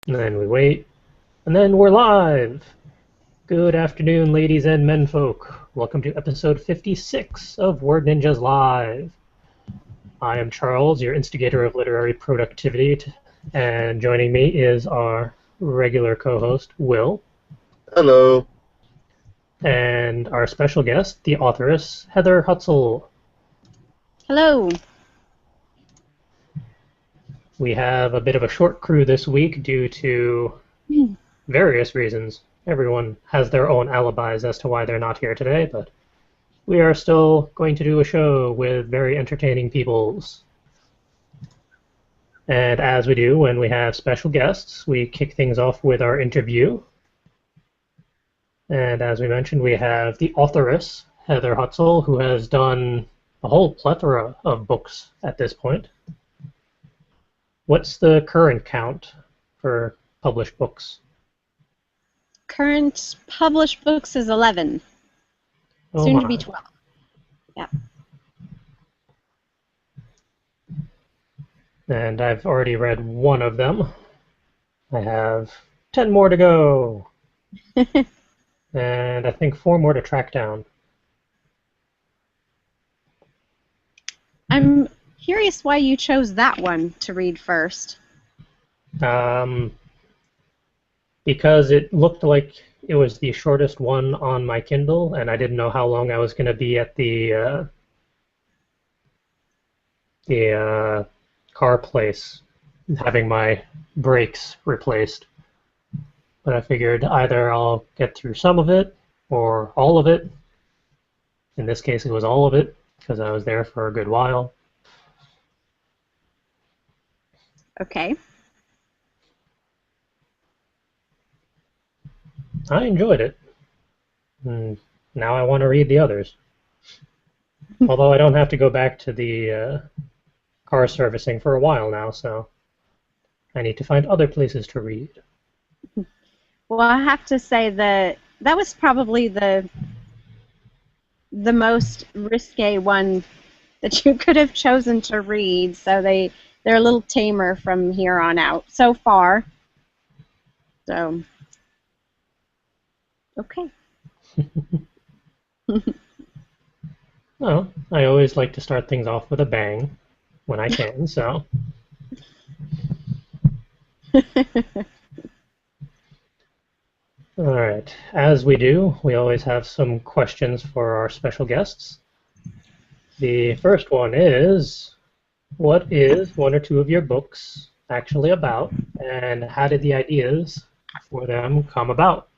And then we wait, and then we're live! Good afternoon, ladies and menfolk. Welcome to episode 56 of Word Ninjas Live. I am Charles, your instigator of literary productivity, and joining me is our regular co-host, Will, Hello. and our special guest, the authoress, Heather Hutsell. Hello. We have a bit of a short crew this week due to various reasons. Everyone has their own alibis as to why they're not here today, but we are still going to do a show with very entertaining peoples. And as we do when we have special guests, we kick things off with our interview. And as we mentioned, we have the authoress, Heather Hutsell, who has done a whole plethora of books at this point. What's the current count for published books? Current published books is 11. Oh Soon my. to be 12. Yeah. And I've already read one of them. I have 10 more to go. And I think 4 more to track down. I'm curious why you chose that one to read first. Because it looked like it was the shortest one on my Kindle, and I didn't know how long I was going to be at the car place having my brakes replaced. But I figured either I'll get through some of it or all of it. In this case, it was all of it because I was there for a good while. Okay. I enjoyed it. And now I want to read the others. Although I don't have to go back to the car servicing for a while now, so I need to find other places to read. Well, I have to say that was probably the most risque one that you could have chosen to read. So they're a little tamer from here on out so far. So, okay. Well, I always like to start things off with a bang when I can, so. All right. As we do, we always have some questions for our special guests. The first one is, what is one or two of your books actually about, and how did the ideas for them come about?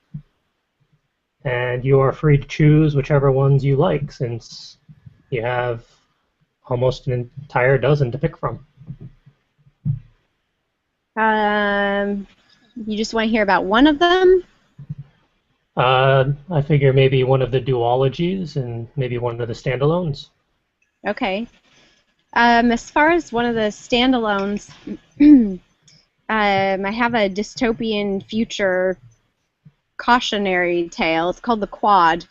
And you are free to choose whichever ones you like, since you have almost an entire dozen to pick from. You just want to hear about one of them? I figure maybe one of the duologies and maybe one of the standalones. Okay. As far as one of the standalones, I have a dystopian future cautionary tale. It's called The Quad,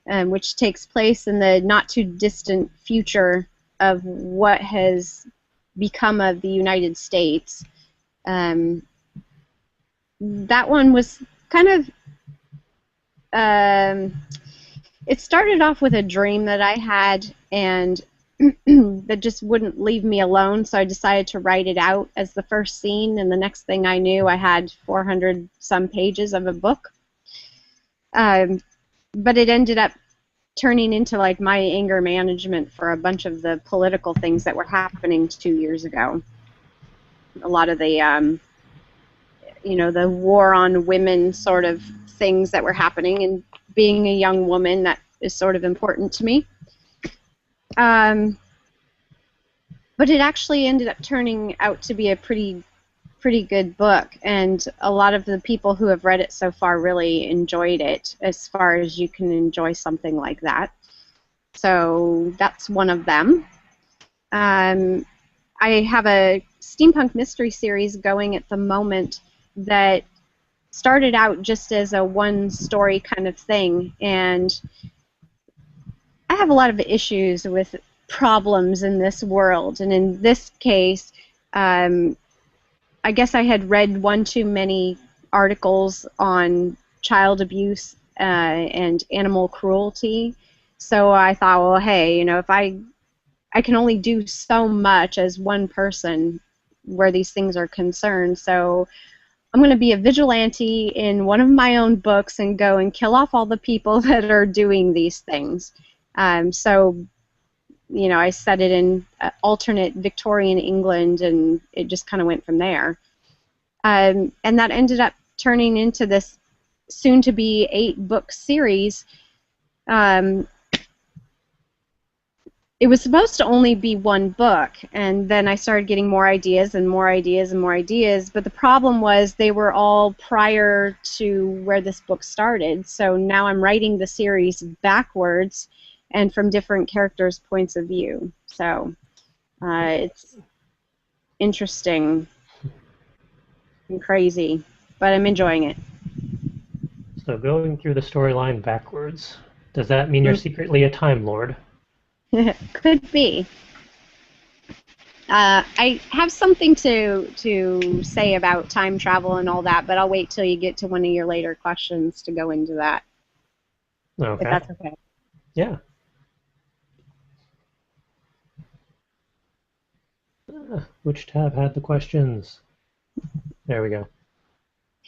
which takes place in the not-too-distant future of what has become of the United States. That one was kind of... it started off with a dream that I had, and that just wouldn't leave me alone, so I decided to write it out as the first scene, and the next thing I knew, I had 400-some pages of a book. But it ended up turning into like my anger management for a bunch of the political things that were happening 2 years ago. A lot of the, the war on women sort of things that were happening, and being a young woman, that is sort of important to me. But it actually ended up turning out to be a pretty good book, and a lot of the people who have read it so far really enjoyed it, as far as you can enjoy something like that. So that's one of them. I have a steampunk mystery series going at the moment that started out just as a one-story kind of thing, and I have a lot of issues with problems in this world, and in this case, I guess I had read one too many articles on child abuse and animal cruelty. So I thought, well, hey, if I can only do so much as one person where these things are concerned. So I'm going to be a vigilante in one of my own books and go and kill off all the people that are doing these things. So I set it in alternate Victorian England, and it just kind of went from there. And that ended up turning into this soon-to-be 8-book series. It was supposed to only be one book, and then I started getting more ideas and more ideas and more ideas, but the problem was they were all prior to where this book started, so now I'm writing the series backwards and from different characters' points of view. So it's interesting and crazy, but I'm enjoying it. So going through the storyline backwards, does that mean you're secretly a Time Lord? Could be. I have something to say about time travel and all that, but I'll wait till you get to one of your later questions to go into that. Okay. If that's okay. Yeah. Which tab had the questions? There we go.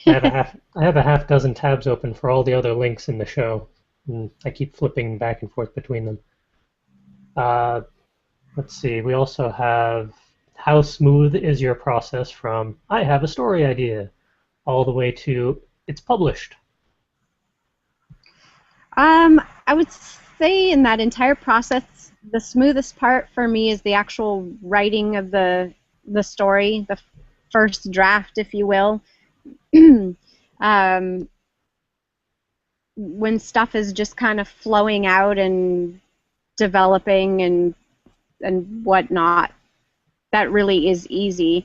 I have a half dozen tabs open for all the other links in the show, and I keep flipping back and forth between them. Let's see. We also have how smooth is your process from I have a story idea all the way to it's published. I would say in that entire process, the smoothest part for me is the actual writing of the story, the first draft, if you will. When stuff is just kind of flowing out and developing and whatnot, that really is easy.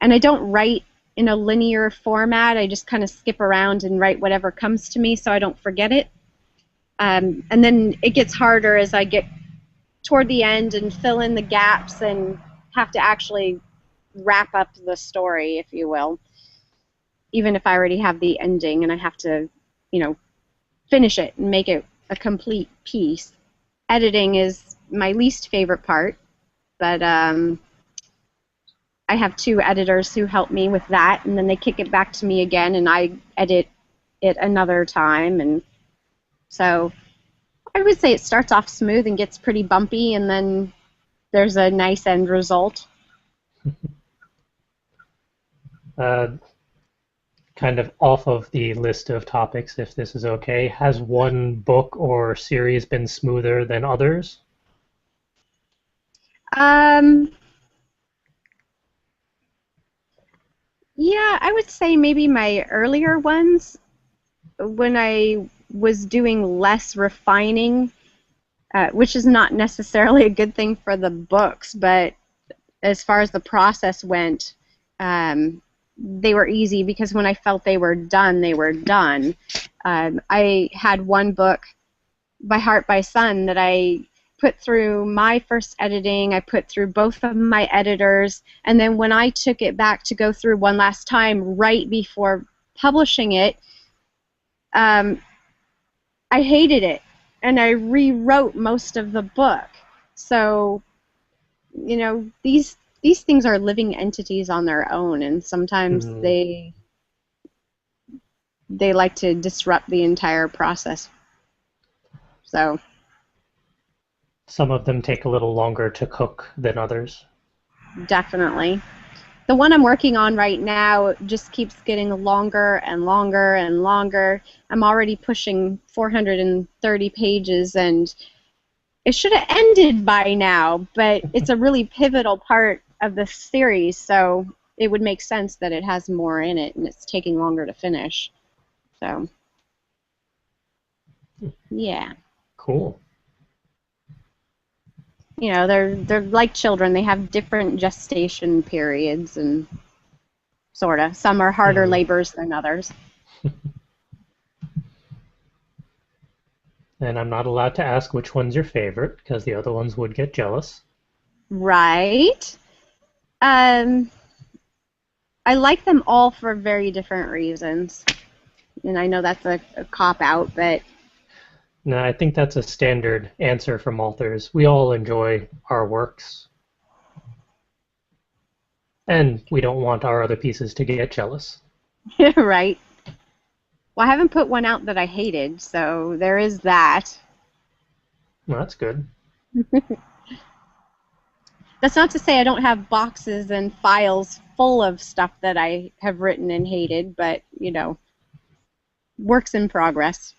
And I don't write in a linear format. I just kind of skip around and write whatever comes to me so I don't forget it. And then it gets harder as I get toward the end and fill in the gaps and have to actually wrap up the story, if you will. Even if I already have the ending and I have to, finish it and make it a complete piece. Editing is my least favorite part, but I have 2 editors who help me with that, and then they kick it back to me again, and I edit it another time, and so I would say it starts off smooth and gets pretty bumpy, and then there's a nice end result. Kind of off of the list of topics, if this is okay, has one book or series been smoother than others? Yeah, I would say maybe my earlier ones, when I was doing less refining, which is not necessarily a good thing for the books, but as far as the process went, they were easy because when I felt they were done, they were done. I had one book, By Heart by Sun, that I put through my first editing, I put through both of my editors, and then when I took it back to go through one last time right before publishing it, I hated it, and I rewrote most of the book. So, these things are living entities on their own, and sometimes they like to disrupt the entire process. So Some of them take a little longer to cook than others. definitely. The one I'm working on right now just keeps getting longer and longer and longer. I'm already pushing 430 pages, and it should have ended by now, but it's a really pivotal part of the series, so it would make sense that it has more in it, and it's taking longer to finish. So, yeah. Cool. They're like children. They have different gestation periods, and sort of. Some are harder labors than others. And I'm not allowed to ask which one's your favorite, because the other ones would get jealous. Right. I I like them all for very different reasons. And I know that's a cop-out, but... No, I think that's a standard answer from authors. We all enjoy our works, and we don't want our other pieces to get jealous. Right. Well, I haven't put one out that I hated, so there is that. Well, that's good. That's not to say I don't have boxes and files full of stuff that I have written and hated, but, you know, works in progress.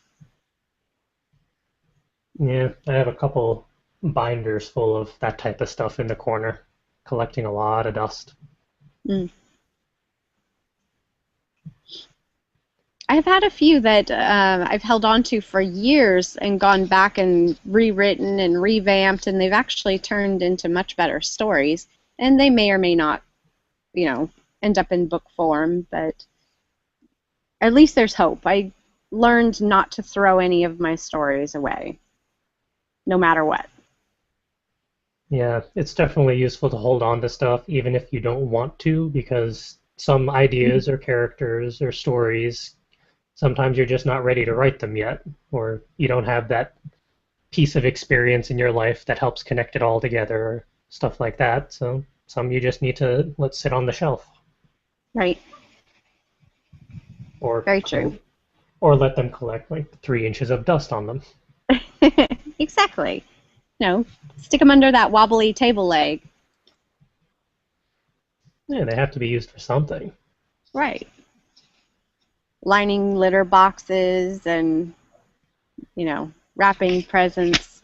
Yeah, I have a couple binders full of that type of stuff in the corner, collecting a lot of dust. Mm. I've had a few that I've held on to for years and gone back and rewritten and revamped, and they've actually turned into much better stories. And they may or may not, you know, end up in book form, but at least there's hope. I learned not to throw any of my stories away, no matter what. Yeah, it's definitely useful to hold on to stuff even if you don't want to, because some ideas or characters or stories, sometimes you're just not ready to write them yet, or you don't have that piece of experience in your life that helps connect it all together, or stuff like that. So some you just need to let sit on the shelf, Right. or Very true. or let them collect like 3 inches of dust on them. Exactly. No, stick them under that wobbly table leg. Yeah, they have to be used for something. Right. Lining litter boxes and, you know, wrapping presents.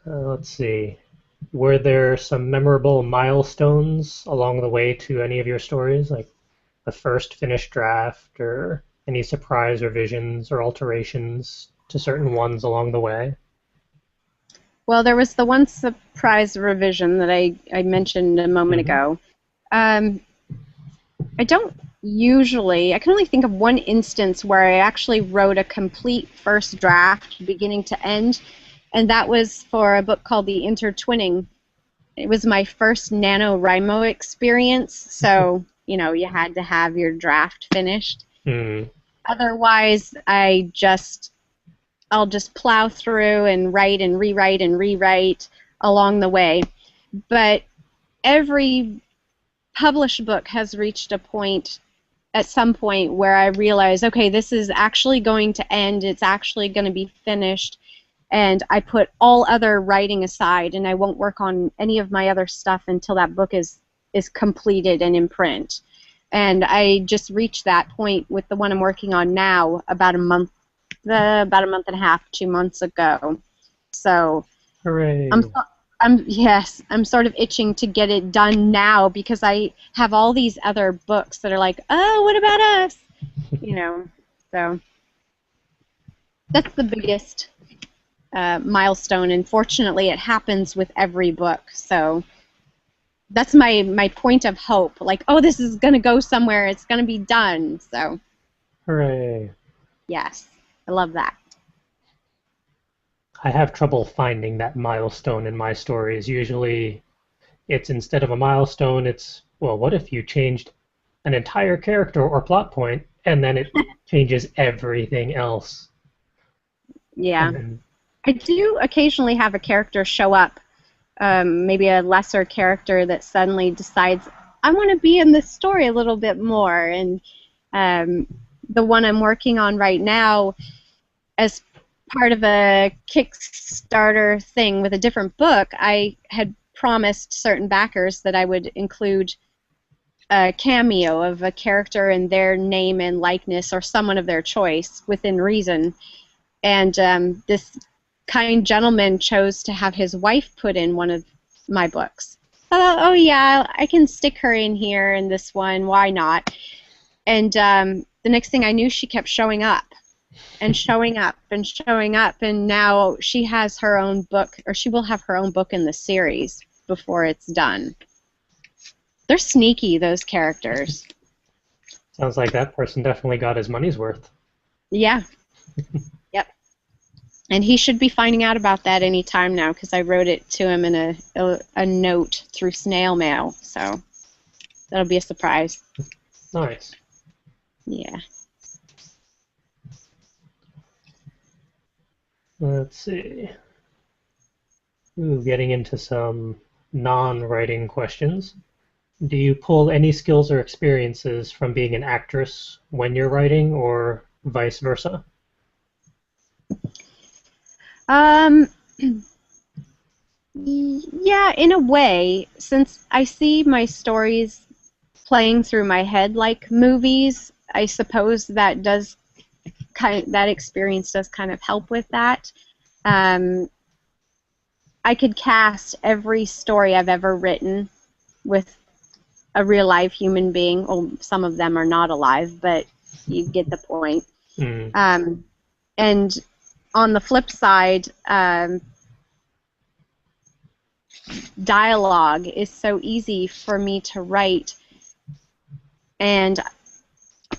Let's see. Were there some memorable milestones along the way to any of your stories, like the first finished draft, or any surprise revisions or alterations to certain ones along the way? Well, there was the one surprise revision that I mentioned a moment Hmm. ago. Um, I don't usually, I can only think of one instance where I actually wrote a complete first draft, beginning to end, and that was for a book called The Intertwinning. It was my first NaNoWriMo experience, so, you know, you had to have your draft finished. Hmm. Otherwise, I'll just plow through and write and rewrite along the way. But every published book has reached a point at some point where I realize, okay, this is actually going to end, it's actually going to be finished, and I put all other writing aside and I won't work on any of my other stuff until that book is completed and in print. And I just reached that point with the one I'm working on now about a month and a half, 2 months ago. So I'm Hooray. I'm sort of itching to get it done now because I have all these other books that are like, oh, what about us? You know, so that's the biggest milestone, and fortunately, it happens with every book. So that's my point of hope. Like, oh, this is gonna go somewhere. It's gonna be done. So Hooray. yes, I love that. I have trouble finding that milestone in my stories. Usually it's instead of a milestone, it's, well, what if you changed an entire character or plot point and then it changes everything else? Yeah, And then, I do occasionally have a character show up, maybe a lesser character that suddenly decides I want to be in this story a little bit more. And um, the one I'm working on right now, as part of a Kickstarter thing with a different book, I had promised certain backers that I would include a cameo of a character in their name and likeness or someone of their choice within reason. And this kind gentleman chose to have his wife put in one of my books. I thought, oh yeah, I can stick her in here in this one. Why not? And the next thing I knew, she kept showing up and showing up and showing up, and now she has her own book, or she will have her own book in the series before it's done. They're sneaky, those characters. sounds like that person definitely got his money's worth. Yeah. Yep. And he should be finding out about that any time now because I wrote it to him in a note through snail mail. So that'll be a surprise. Nice. Yeah. Let's see. Ooh, getting into some non-writing questions. Do you pull any skills or experiences from being an actress when you're writing, or vice versa? Um, yeah, in a way, since I see my stories playing through my head like movies, I suppose that that experience does kind of help with that. Um, I could cast every story I've ever written with a real live human being. Well, some of them are not alive, but you get the point. Mm. And on the flip side, dialogue is so easy for me to write, and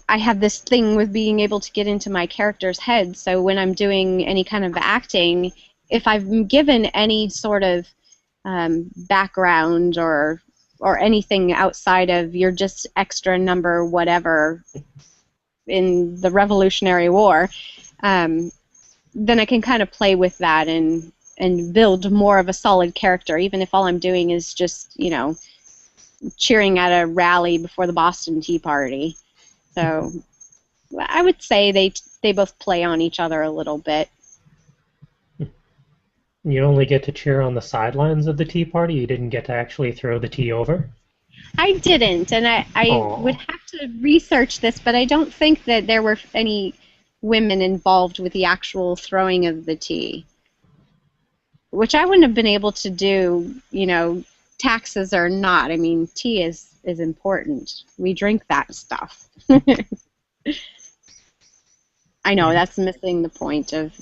I have this thing with being able to get into my character's head. So when I'm doing any kind of acting, if I've given any sort of background or anything outside of you're just extra number whatever in the Revolutionary War, then I can kind of play with that and build more of a solid character, even if all I'm doing is just, cheering at a rally before the Boston Tea Party. So I would say they both play on each other a little bit. You only get to cheer on the sidelines of the tea party. You didn't get to actually throw the tea over. I didn't, and I would Oh, have to research this, but I don't think that there were any women involved with the actual throwing of the tea, which I wouldn't have been able to do, taxes or not. I mean, tea is important. We drink that stuff. I know that's missing the point of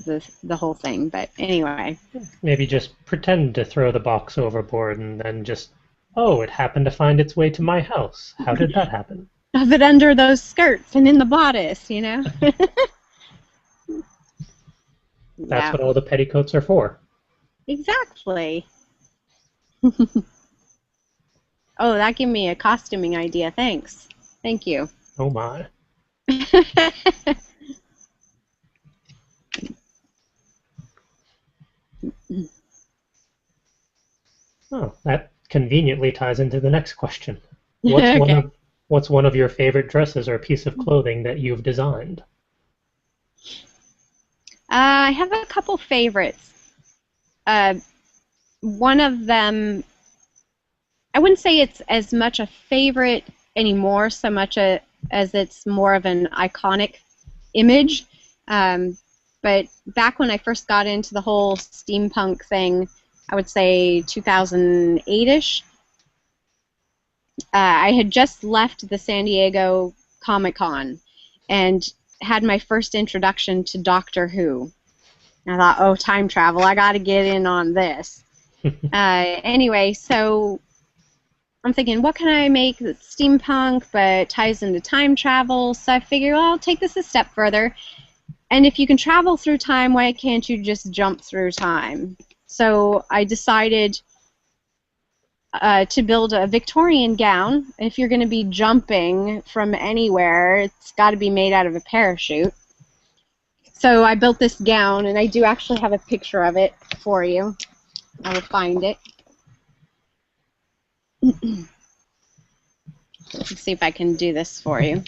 the whole thing, but anyway. maybe just pretend to throw the box overboard and then just, oh, it happened to find its way to my house. How did that happen? Shove it under those skirts and in the bodice, That's Yeah, what all the petticoats are for. exactly. Oh, that gave me a costuming idea. Thanks. Thank you. Oh my. Oh, that conveniently ties into the next question. What's one Okay. of what's one of your favorite dresses or piece of clothing that you've designed? I have a couple favorites. Uh, one of them, I wouldn't say it's as much a favorite anymore, so much as it's more of an iconic image. Um, but back when I first got into the whole steampunk thing, I would say 2008-ish, I had just left the San Diego Comic-Con and had my first introduction to Doctor Who. And I thought, oh, time travel, I got to get in on this. Anyway, so I'm thinking, what can I make that's steampunk but ties into time travel? So I figure, well, I'll take this a step further. And if you can travel through time, why can't you just jump through time? So I decided to build a Victorian gown. If you're going to be jumping from anywhere, it's got to be made out of a parachute. So I built this gown, and I do actually have a picture of it for you. I will find it. Let's see if I can do this for you.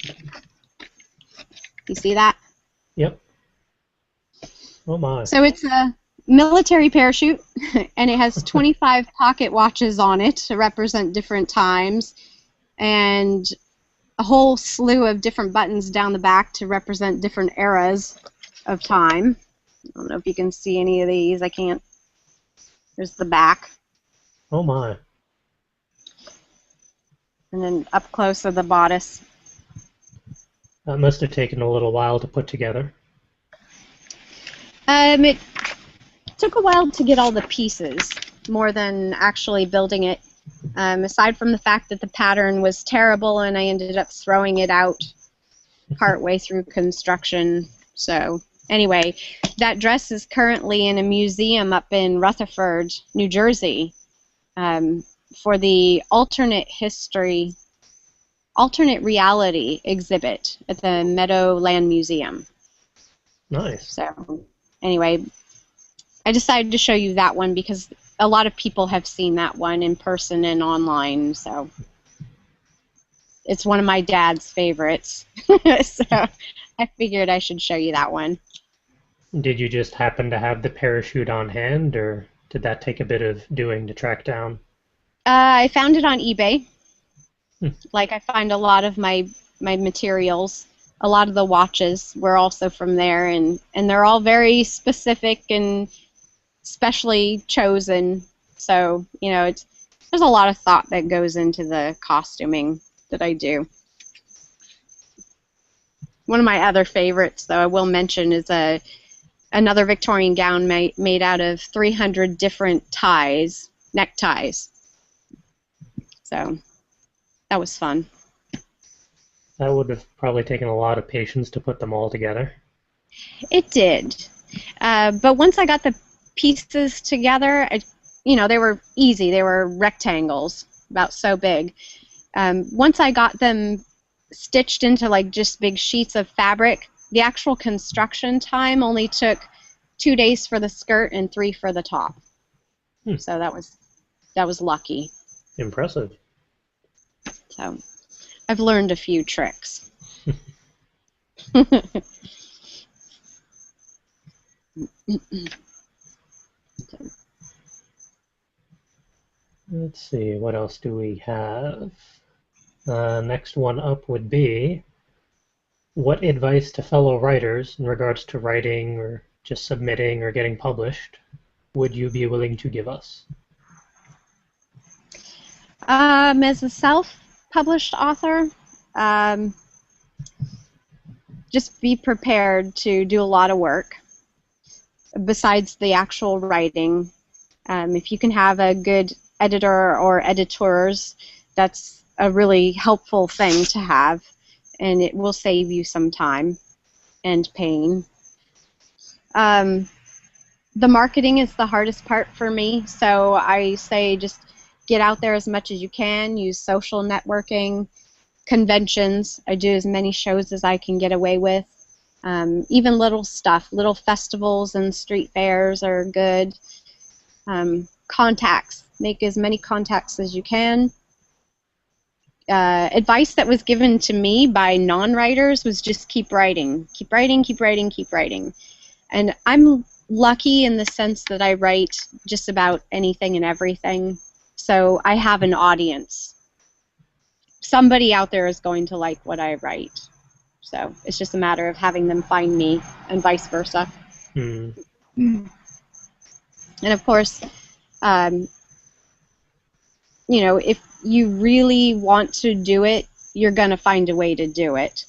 You see that? Yep. Oh my. So it's a military parachute, and it has 25 pocket watches on it to represent different times, and a whole slew of different buttons down the back to represent different eras of time. I don't know if you can see any of these. I can't. There's the back. Oh my. And then up close are the bodice. That must have taken a little while to put together. It took a while to get all the pieces, more than actually building it. Aside from the fact that the pattern was terrible and I ended up throwing it out partway through construction. So Anyway, that dress is currently in a museum up in Rutherford, New Jersey, for the alternate reality exhibit at the Meadowland Museum. Nice. So, anyway, I decided to show you that one because a lot of people have seen that one in person and online, so it's one of my dad's favorites. So I figured I should show you that one. Did you just happen to have the parachute on hand, or did that take a bit of doing to track down? I found it on eBay. Hmm. Like I find a lot of my materials. A lot of the watches were also from there, and they're all very specific and specially chosen. So, you know, there's a lot of thought that goes into the costuming that I do. One of my other favorites, though, I will mention, is another Victorian gown made out of 300 different ties, neckties. So that was fun. That would have probably taken a lot of patience to put them all together. It did. But once I got the pieces together, they were easy. They were rectangles, about so big. Once I got them stitched into like just big sheets of fabric, the actual construction time only took 2 days for the skirt and 3 for the top. So that was lucky. Impressive. So I've learned a few tricks. Let's see, what else do we have? Next one up would be, what advice to fellow writers in regards to writing or just submitting or getting published would you be willing to give us? As a self-published author, just be prepared to do a lot of work besides the actual writing. If you can have a good editor or editors, that's a really helpful thing to have, and it will save you some time and pain. The marketing is the hardest part for me, so I say just get out there as much as you can, use social networking, conventions. I do as many shows as I can get away with. Even little stuff, little festivals and street fairs are good. Contacts, make as many contacts as you can. Advice that was given to me by non-writers was just keep writing, keep writing, keep writing, keep writing. And I'm lucky in the sense that I write just about anything and everything, so I have an audience. Somebody out there is going to like what I write, so it's just a matter of having them find me and vice versa. And of course, if you really want to do it, you're going to find a way to do it.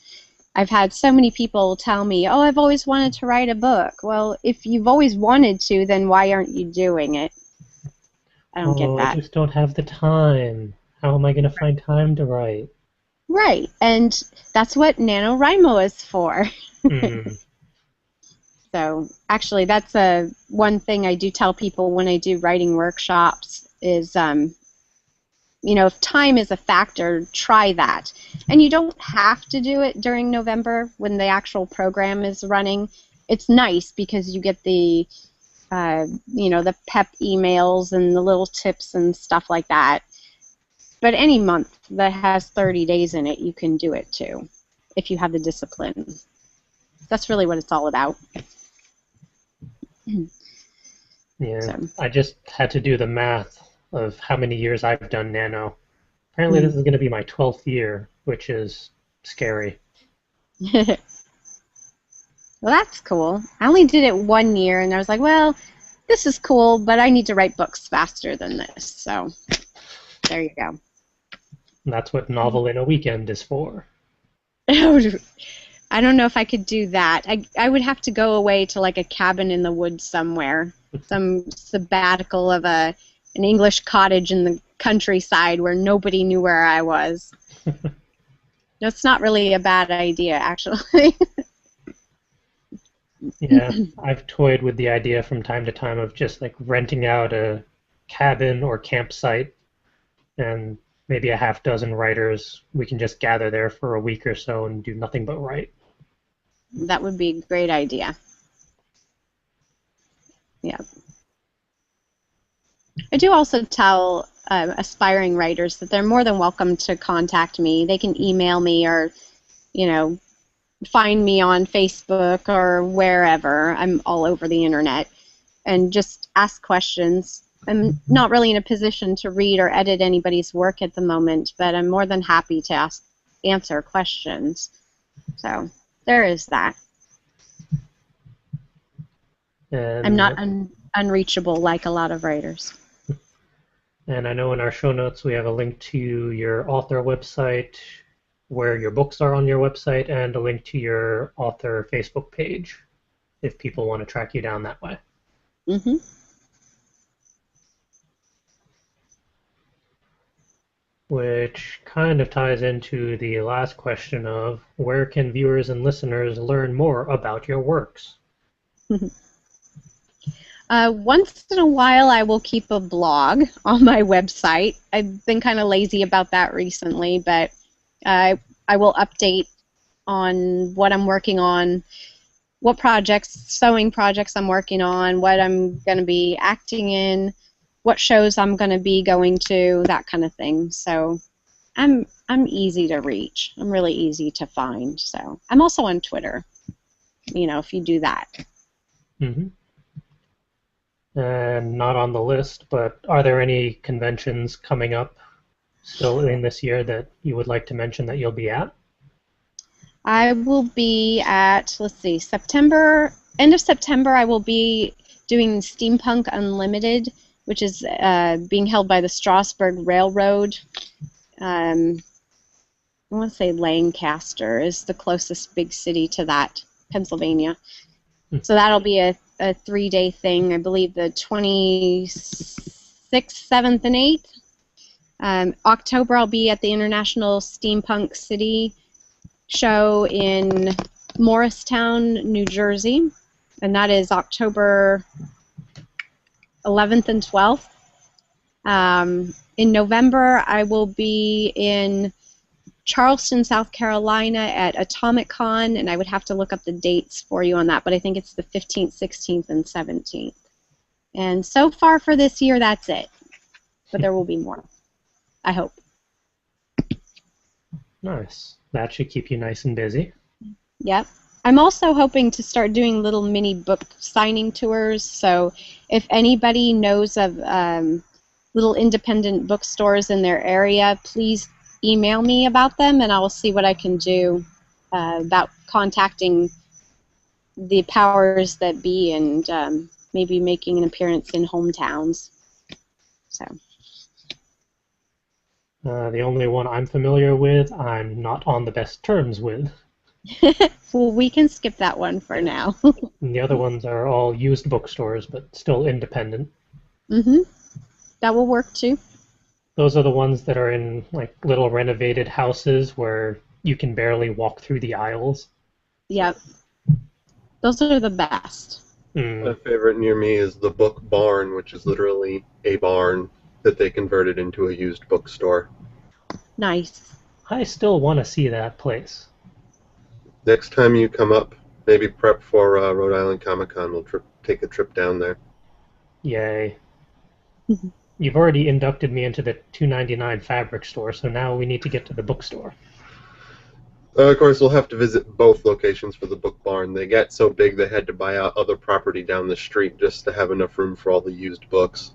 I've had so many people tell me, oh, I've always wanted to write a book. Well, if you've always wanted to, then why aren't you doing it? I don't get that. I just don't have the time. How am I going to find time to write? Right, and that's what NaNoWriMo is for. So actually, that's one thing I do tell people when I do writing workshops is, if time is a factor, try that. And you don't have to do it during November when the actual program is running. It's nice because you get the, the pep emails and the little tips and stuff like that. But any month that has 30 days in it, you can do it too, if you have the discipline. That's really what it's all about. Yeah, So. I just had to do the math of how many years I've done Nano. Apparently this is going to be my 12th year, which is scary. Well, that's cool. I only did it 1 year, and I was like, well, this is cool, but I need to write books faster than this. So there you go. And that's what Novel in a Weekend is for. I don't know if I could do that. I would have to go away to like a cabin in the woods somewhere, some sabbatical of an English cottage in the countryside where nobody knew where I was. That's not really a bad idea, actually. Yeah, I've toyed with the idea from time to time of just like renting out a cabin or campsite and maybe a half dozen writers. We can just gather there for a week or so and do nothing but write. That would be a great idea. Yeah. I do also tell aspiring writers that they're more than welcome to contact me. They can email me or, you know, find me on Facebook or wherever. I'm all over the internet. And just ask questions. I'm not really in a position to read or edit anybody's work at the moment, but I'm more than happy to answer questions. So there is that. I'm not And unreachable like a lot of writers. and I know in our show notes we have a link to your author website, where your books are on your website, and a link to your author Facebook page if people want to track you down that way. Mm-hmm. Which kind of ties into the last question of where can viewers and listeners learn more about your works? Once in a while, I will keep a blog on my website. I've been kind of lazy about that recently, but I will update on what I'm working on, what sewing projects I'm working on, what I'm going to be acting in, what shows I'm going to be going to, that kind of thing. So I'm easy to reach. I'm really easy to find. So I'm also on Twitter. If you do that. Mm-hmm. And not on the list, but are there any conventions coming up still in this year that you would like to mention that you'll be at? I will be at, let's see, end of September, I will be doing Steampunk Unlimited, which is being held by the Strasburg Railroad. I want to say Lancaster is the closest big city to that, Pennsylvania. So that'll be a 3-day thing, I believe the 26th, 7th, and 8th. October, I'll be at the International Steampunk City show in Morristown, New Jersey, and that is October 11th and 12th. In November, I will be in Charleston, South Carolina at Atomic Con, and I would have to look up the dates for you on that, but I think it's the 15th, 16th, and 17th. And so far for this year, that's it. But there will be more, I hope. Nice. That should keep you nice and busy. Yep. I'm also hoping to start doing little mini book signing tours, so if anybody knows of little independent bookstores in their area, please email me about them, and I will see what I can do about contacting the powers that be and maybe making an appearance in hometowns. So. The only one I'm familiar with, I'm not on the best terms with. Well, we can skip that one for now. And the other ones are all used bookstores, but still independent. Mm-hmm. That will work too. Those are the ones that are in like little renovated houses where you can barely walk through the aisles. Yep. Those are the best. My favorite near me is the Book Barn, which is literally a barn that they converted into a used bookstore. Nice. I still want to see that place. Next time you come up, maybe prep for Rhode Island Comic Con. We'll take a trip down there. Yay. You've already inducted me into the $2.99 fabric store, so now we need to get to the bookstore. Of course, we'll have to visit both locations for the Book Barn. They got so big they had to buy out other property down the street just to have enough room for all the used books.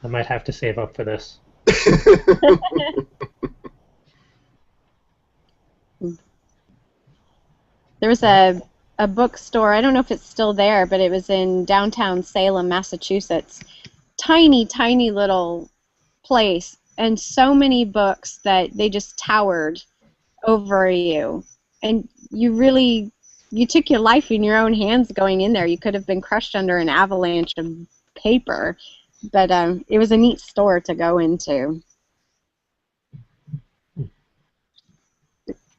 I might have to save up for this. There was a bookstore, I don't know if it's still there, but it was in downtown Salem, Massachusetts. Tiny, tiny little place, and so many books that they just towered over you. And you took your life in your own hands going in there. You could have been crushed under an avalanche of paper, but it was a neat store to go into.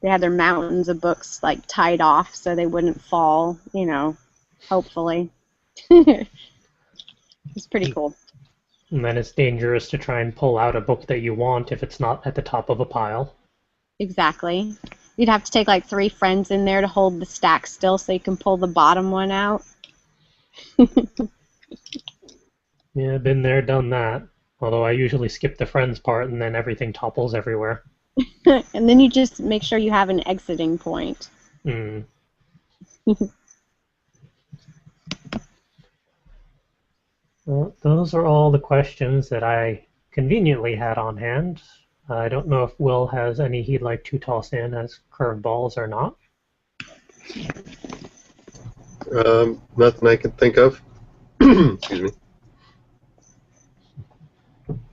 they had their mountains of books like tied off so they wouldn't fall, hopefully. It's pretty cool. And then it's dangerous to try and pull out a book that you want if it's not at the top of a pile. Exactly. You'd have to take like 3 friends in there to hold the stack still so you can pull the bottom one out. Yeah, been there, done that. Although I usually skip the friends part and then everything topples everywhere. And then you just make sure you have an exiting point. Mm. Well, those are all the questions that I conveniently had on hand. I don't know if Will has any he'd like to toss in as curveballs or not. Nothing I can think of. Excuse me.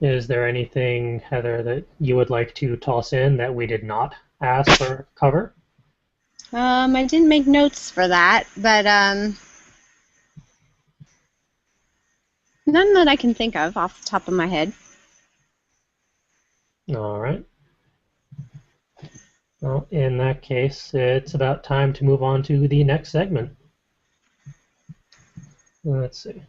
Is there anything, Heather, that you would like to toss in that we did not ask or cover? I didn't make notes for that, but none that I can think of off the top of my head. All right. Well, in that case, it's about time to move on to the next segment. Let's see.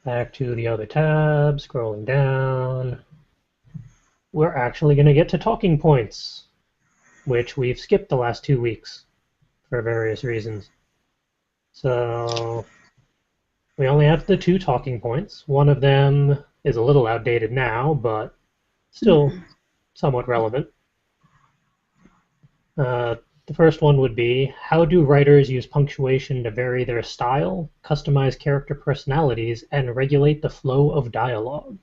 Back to the other tab, scrolling down. We're actually going to get to talking points, which we've skipped the last 2 weeks for various reasons. So we only have the 2 talking points. One of them is a little outdated now, but still somewhat relevant. The first one would be, how do writers use punctuation to vary their style, customize character personalities, and regulate the flow of dialogue?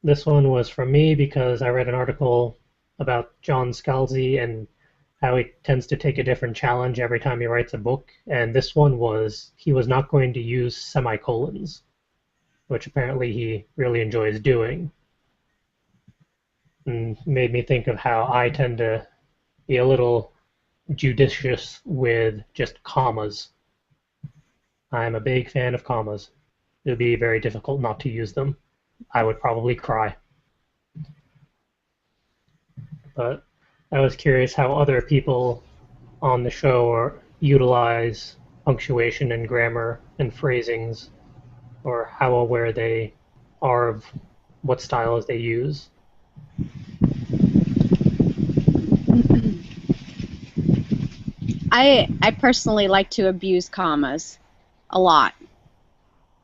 This one was from me because I read an article about John Scalzi and how he tends to take a different challenge every time he writes a book, and this one was he was not going to use semicolons, which apparently he really enjoys doing. And made me think of how I tend to be a little judicious with just commas. I'm a big fan of commas. It would be very difficult not to use them. I would probably cry. But I was curious how other people on the show utilize punctuation and grammar and phrasings, or how aware they are of what styles they use. I personally like to abuse commas a lot.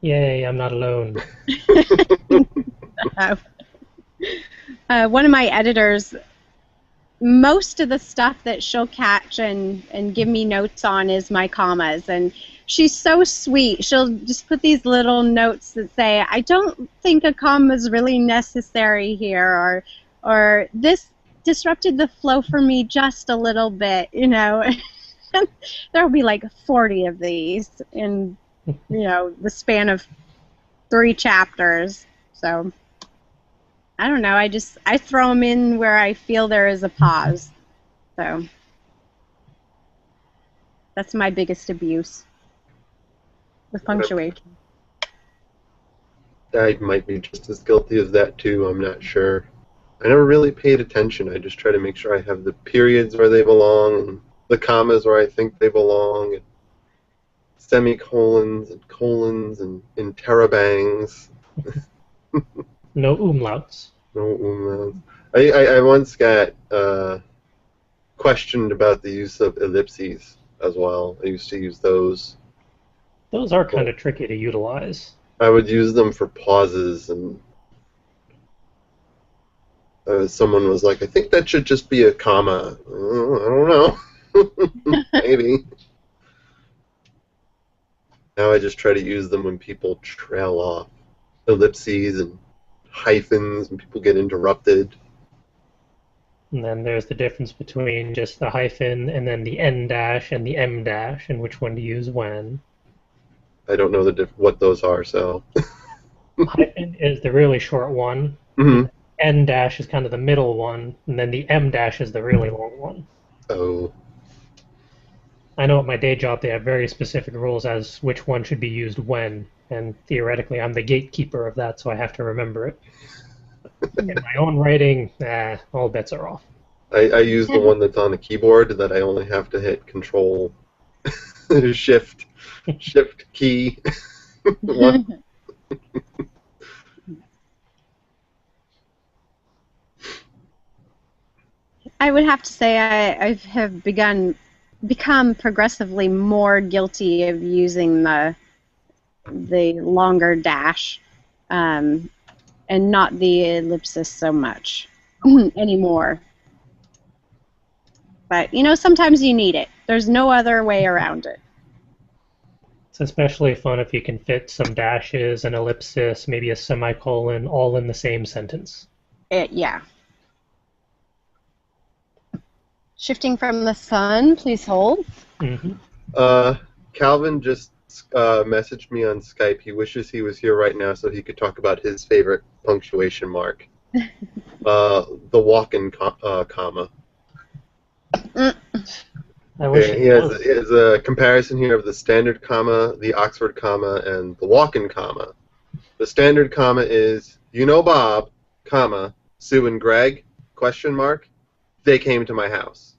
Yay, I'm not alone. One of my editors, most of the stuff that she'll catch and give me notes on is my commas, and she's so sweet. She'll just put these little notes that say, I don't think a comma is really necessary here, or this disrupted the flow for me just a little bit, There'll be like 40 of these in, the span of 3 chapters. So, I don't know. I throw them in where I feel there is a pause. So, that's my biggest abuse with punctuation. I might be just as guilty as that too. I'm not sure. I never really paid attention. I just try to make sure I have the periods where they belong, and the commas where I think they belong, and semicolons and colons and interabangs. No umlauts. No umlauts. I once got questioned about the use of ellipses as well. I used to use those. Those are kind of tricky to utilize. I would use them for pauses, and someone was like, I think that should just be a comma. I don't know. Maybe. Now I just try to use them when people trail off. Ellipses and hyphens, and people get interrupted. And then there's the difference between just the hyphen and then the N dash and the M dash, and which one to use when. I don't know what those are, so. Hyphen is the really short one. Mm-hmm. N dash is kind of the middle one, and then the M dash is the really long one. Oh. I know at my day job they have very specific rules as which one should be used when, and theoretically I'm the gatekeeper of that, so I have to remember it. In my own writing, all bets are off. I use the one that's on the keyboard that I only have to hit Control, Shift, Shift key. One. I would have to say I have become progressively more guilty of using the longer dash, and not the ellipsis so much anymore. But sometimes you need it. There's no other way around it. It's especially fun if you can fit some dashes, an ellipsis, maybe a semicolon, all in the same sentence. Yeah. Shifting from the sun, please hold. Mm-hmm. Calvin just messaged me on Skype. He wishes he was here right now so he could talk about his favorite punctuation mark. The walk-in comma. I wish he has a comparison here of the standard comma, the Oxford comma, and the walk-in comma. The standard comma is, Bob, comma, Sue and Greg, question mark, they came to my house.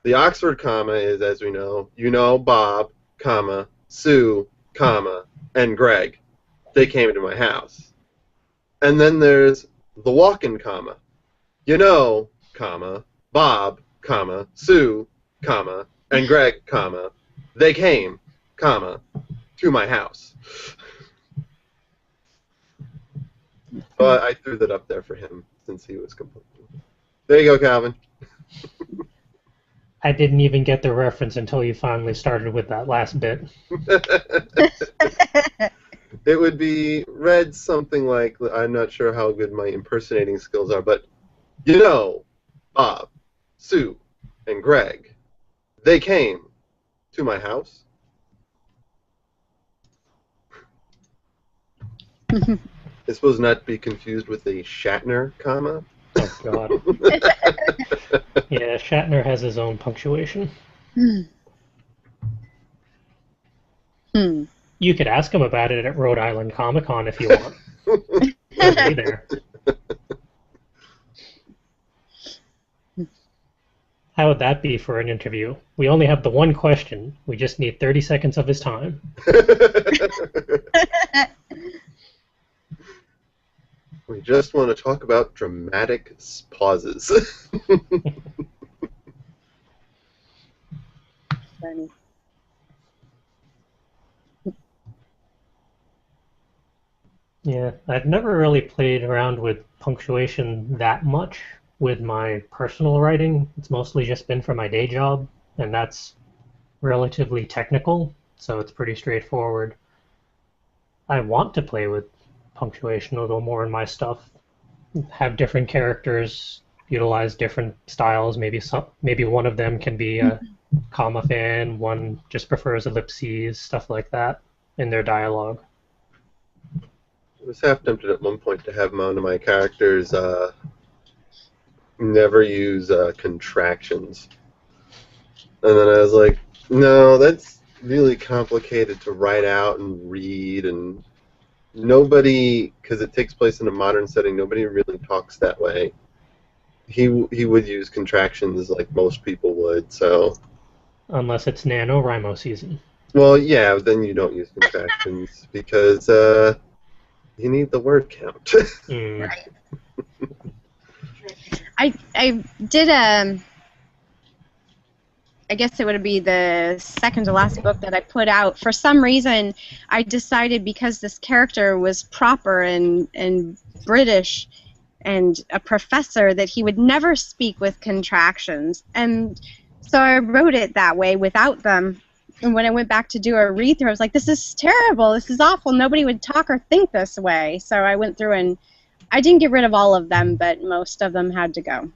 The Oxford comma is, as we know, Bob, comma, Sue, comma, and Greg, they came to my house. And then there's the walk-in comma, comma, Bob, comma, Sue, comma, and Greg, comma, they came, comma, to my house. So I threw that up there for him since he was complaining. There you go, Calvin. I didn't even get the reference until you finally started with that last bit. It would be read something like, I'm not sure how good my impersonating skills are, but Bob, Sue, and Greg, they came to my house. It's supposed not to be confused with a Shatner comma. Oh, God. Yeah, Shatner has his own punctuation. You could ask him about it at Rhode Island Comic Con if you want. He'll be there. How would that be for an interview? We only have the one question. We just need 30 seconds of his time. We just want to talk about dramatic pauses. Funny. Yeah, I've never really played around with punctuation that much with my personal writing. It's mostly just been for my day job, and that's relatively technical, so it's pretty straightforward. I want to play with punctuation a little more in my stuff. Have different characters utilize different styles. Maybe one of them can be a comma fan, one just prefers ellipses, stuff like that in their dialogue. I was half tempted at one point to have one of my characters never use contractions. And then I was like, no, that's really complicated to write out and read, and nobody, because it takes place in a modern setting, nobody really talks that way. He would use contractions like most people would, so... Unless it's NaNoWriMo season. Well, yeah, then you don't use contractions, because you need the word count. Right. I did I guess it would be the second to last book that I put out. For some reason, I decided because this character was proper and British and a professor that he would never speak with contractions. And so I wrote it that way without them. And when I went back to do a read-through, I was like, this is terrible. This is awful. Nobody would talk or think this way. So I went through and I didn't get rid of all of them, but most of them had to go.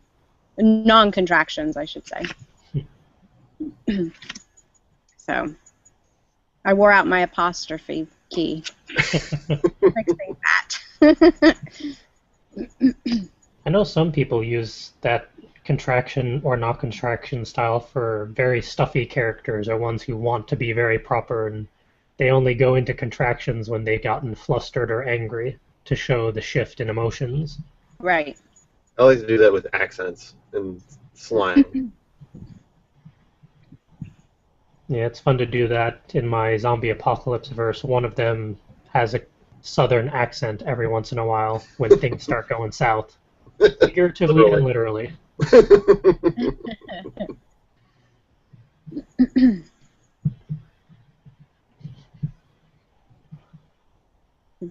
Non-contractions, I should say. So I wore out my apostrophe key. Fixing that. I know some people use that contraction or not contraction style for very stuffy characters or ones who want to be very proper, and they only go into contractions when they've gotten flustered or angry. to show the shift in emotions. Right. I like to do that with accents and slang. Yeah, it's fun to do that in my zombie apocalypse verse. One of them has a southern accent every once in a while when things start going south, figuratively and literally.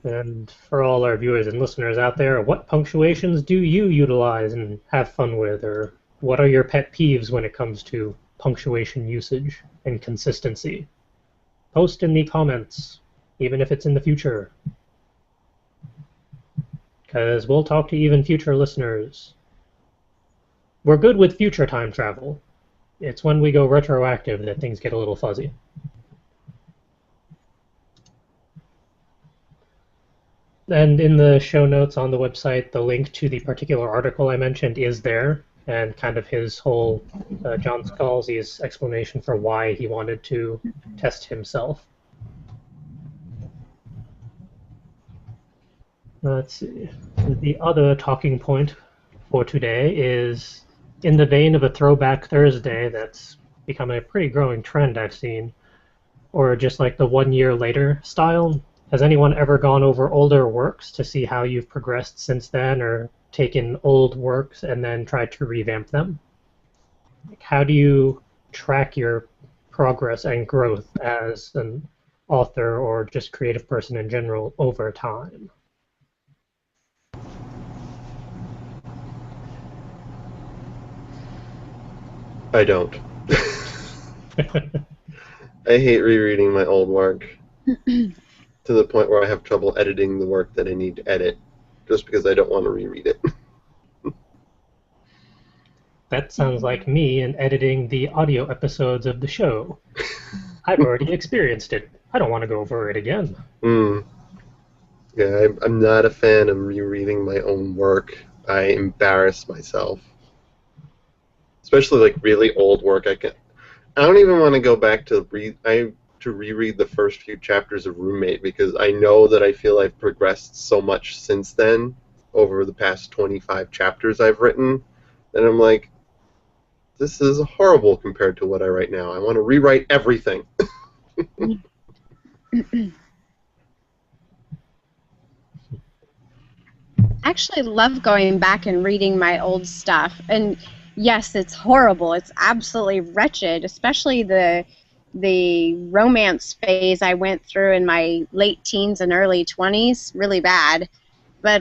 And for all our viewers and listeners out there, what punctuations do you utilize and have fun with? Or what are your pet peeves when it comes to punctuation usage and consistency? Post in the comments, even if it's in the future. Because we'll talk to even future listeners. We're good with future time travel. It's when we go retroactive that things get a little fuzzy. And in the show notes on the website, the link to the particular article I mentioned is there, and kind of his whole, John Scalzi's explanation for why he wanted to test himself. Let's see. The other talking point for today is in the vein of a Throwback Thursday that's become a pretty growing trend I've seen, or just like the 1 year later style. Has anyone ever gone over older works to see how you've progressed since then, or taken old works and then tried to revamp them? How do you track your progress and growth as an author or just creative person in general over time? I don't. I hate rereading my old work to the point where I have trouble editing the work that I need to edit just because I don't want to reread it. That sounds like me in editing the audio episodes of the show. I've already experienced it. I don't want to go over it again. Yeah, I'm not a fan of rereading my own work. I embarrass myself. Especially like really old work. I don't even want to go back to reread the first few chapters of Roommate because I know that I feel I've progressed so much since then over the past 25 chapters I've written, and I'm like, this is horrible compared to what I write now. I want to rewrite everything. I actually love going back and reading my old stuff. And yes, it's horrible. It's absolutely wretched, especially the romance phase I went through in my late teens and early 20s. Really bad. But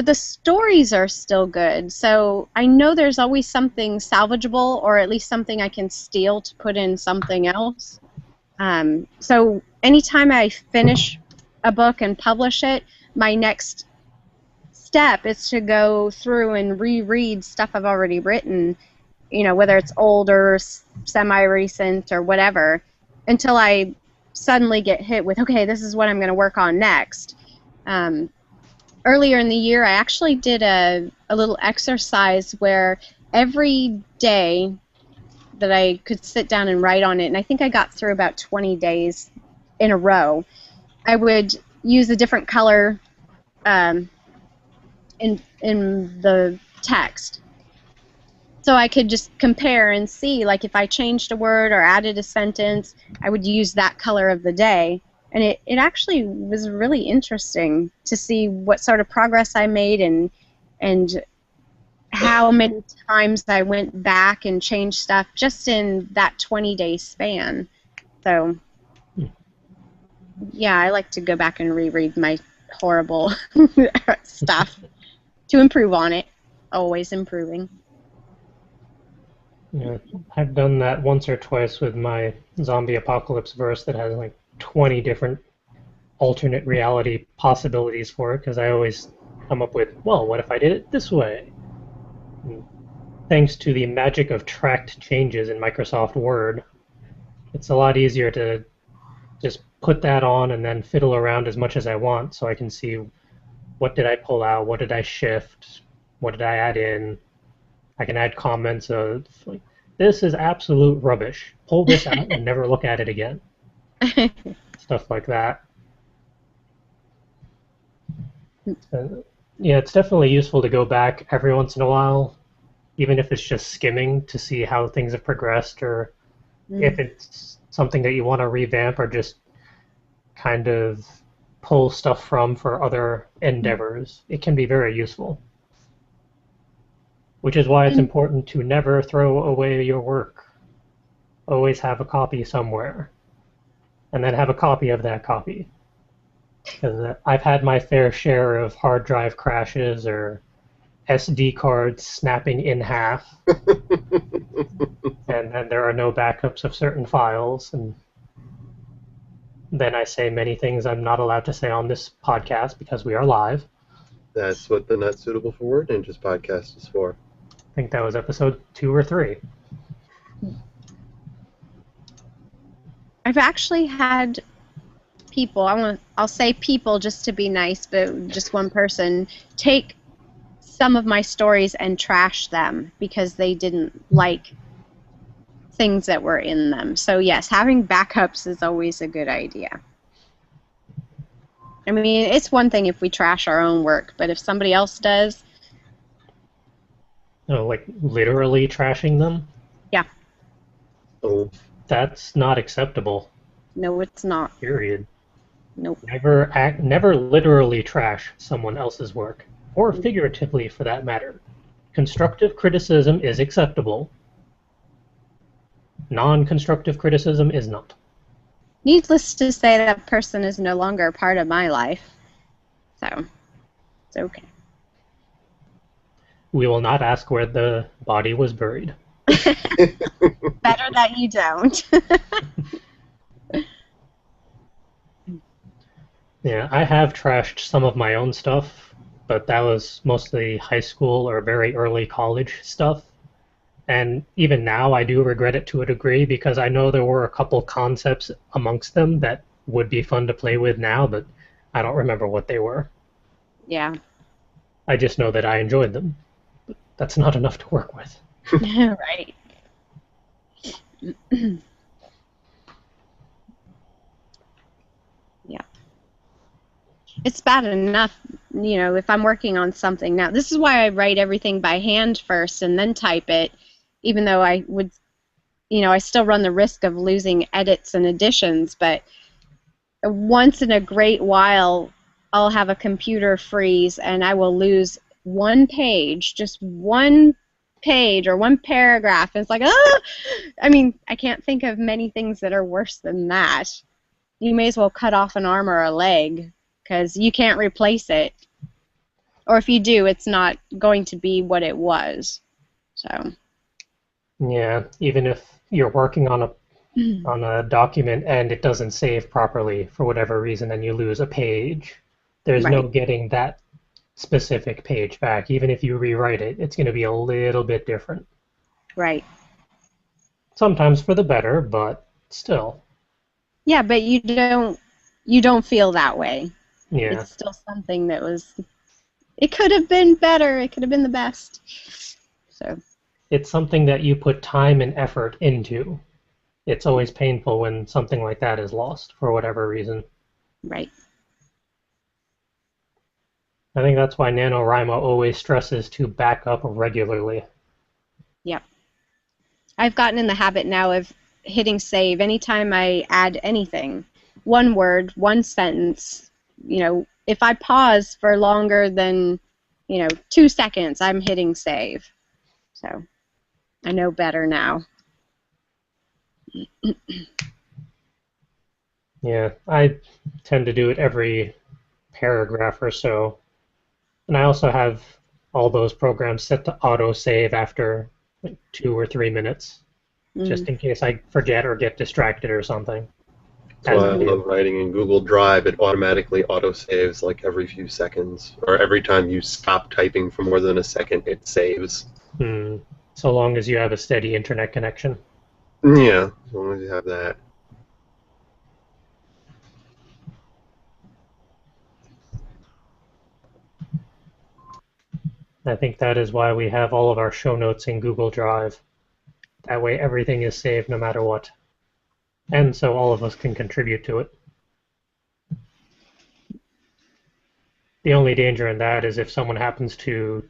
the stories are still good. So I know there's always something salvageable, or at least something I can steal to put in something else. So anytime I finish a book and publish it, my next step is to go through and reread stuff I've already written, whether it's old or semi-recent or whatever, until I suddenly get hit with, okay, this is what I'm going to work on next. Earlier in the year, I actually did a little exercise where every day that I could sit down and write on it, and I think I got through about 20 days in a row, I would use a different color in the text. So I could just compare and see, like if I changed a word or added a sentence, I would use that color of the day. And it actually was really interesting to see what sort of progress I made and how many times I went back and changed stuff just in that 20-day span. So, yeah, I like to go back and reread my horrible stuff to improve on it. Always improving. Yeah, I've done that once or twice with my zombie apocalypse verse that has like 20 different alternate reality possibilities for it, because I always come up with, well, what if I did it this way? And thanks to the magic of tracked changes in Microsoft Word, it's a lot easier to just put that on and then fiddle around as much as I want, so I can see what did I pull out, what did I shift, what did I add in. I can add comments of, like, this is absolute rubbish. Pull this out and never look at it again. Stuff like that. Yeah, it's definitely useful to go back every once in a while, even if it's just skimming to see how things have progressed, or if Mm. it's something that you want to revamp, or just kind of pull stuff from for other endeavors. It can be very useful, which is why it's And important to never throw away your work. Always have a copy somewhere, and then have a copy of that copy. Because I've had my fair share of hard drive crashes or SD cards snapping in half, and then there are no backups of certain files, and then I say many things I'm not allowed to say on this podcast because we are live. That's what the Not Suitable for Word Ninjas podcast is for. I think that was episode 2 or 3. I've actually had people, I'll say people just to be nice, but just one person take some of my stories and trash them because they didn't like things that were in them. So yes, having backups is always a good idea. I mean, it's one thing if we trash our own work, but if somebody else does, Like literally trashing them, yeah, Oh, that's not acceptable. no, it's not. Period. Nope. Never literally trash someone else's work, or figuratively for that matter. Constructive criticism is acceptable. Non-constructive criticism is not. Needless to say, that person is no longer a part of my life, so it's okay. We will not ask where the body was buried. Better that you don't. Yeah, I have trashed some of my own stuff, but that was mostly high school or very early college stuff. And even now, I do regret it to a degree because I know there were a couple concepts amongst them that would be fun to play with now, but I don't remember what they were. Yeah. I just know that I enjoyed them. But that's not enough to work with. Right. Yeah. It's bad enough, if I'm working on something now. This is why I write everything by hand first and then type it, even though I would, I still run the risk of losing edits and additions, but once in a great while, I'll have a computer freeze and I will lose one page, just one page or one paragraph. And it's like, ah! I mean, I can't think of many things that are worse than that. You may as well cut off an arm or a leg because you can't replace it. Or if you do, it's not going to be what it was. So. Yeah, even if you're working on a document and it doesn't save properly for whatever reason and you lose a page, there's no Right. getting that specific page back. Even if you rewrite it, it's going to be a little bit different. Right. Sometimes for the better, but still. Yeah, but you don't feel that way. Yeah. It's still something that was. It could have been better. It could have been the best. So. It's something that you put time and effort into. It's always painful when something like that is lost for whatever reason. Right. I think that's why NaNoWriMo always stresses to back up regularly. Yep. I've gotten in the habit now of hitting save anytime I add anything. One word, one sentence. If I pause for longer than, 2 seconds, I'm hitting save. So I know better now. Yeah, I tend to do it every paragraph or so. And I also have all those programs set to auto-save after like 2 or 3 minutes, Mm. just in case I forget or get distracted or something. that's As why I I do. love writing in Google Drive. It automatically autosaves like every few seconds, or every time you stop typing for more than a second, it saves. So long as you have a steady internet connection. Yeah, as long as you have that. I think that is why we have all of our show notes in Google Drive. That way everything is saved no matter what. And so all of us can contribute to it. The only danger in that is if someone happens to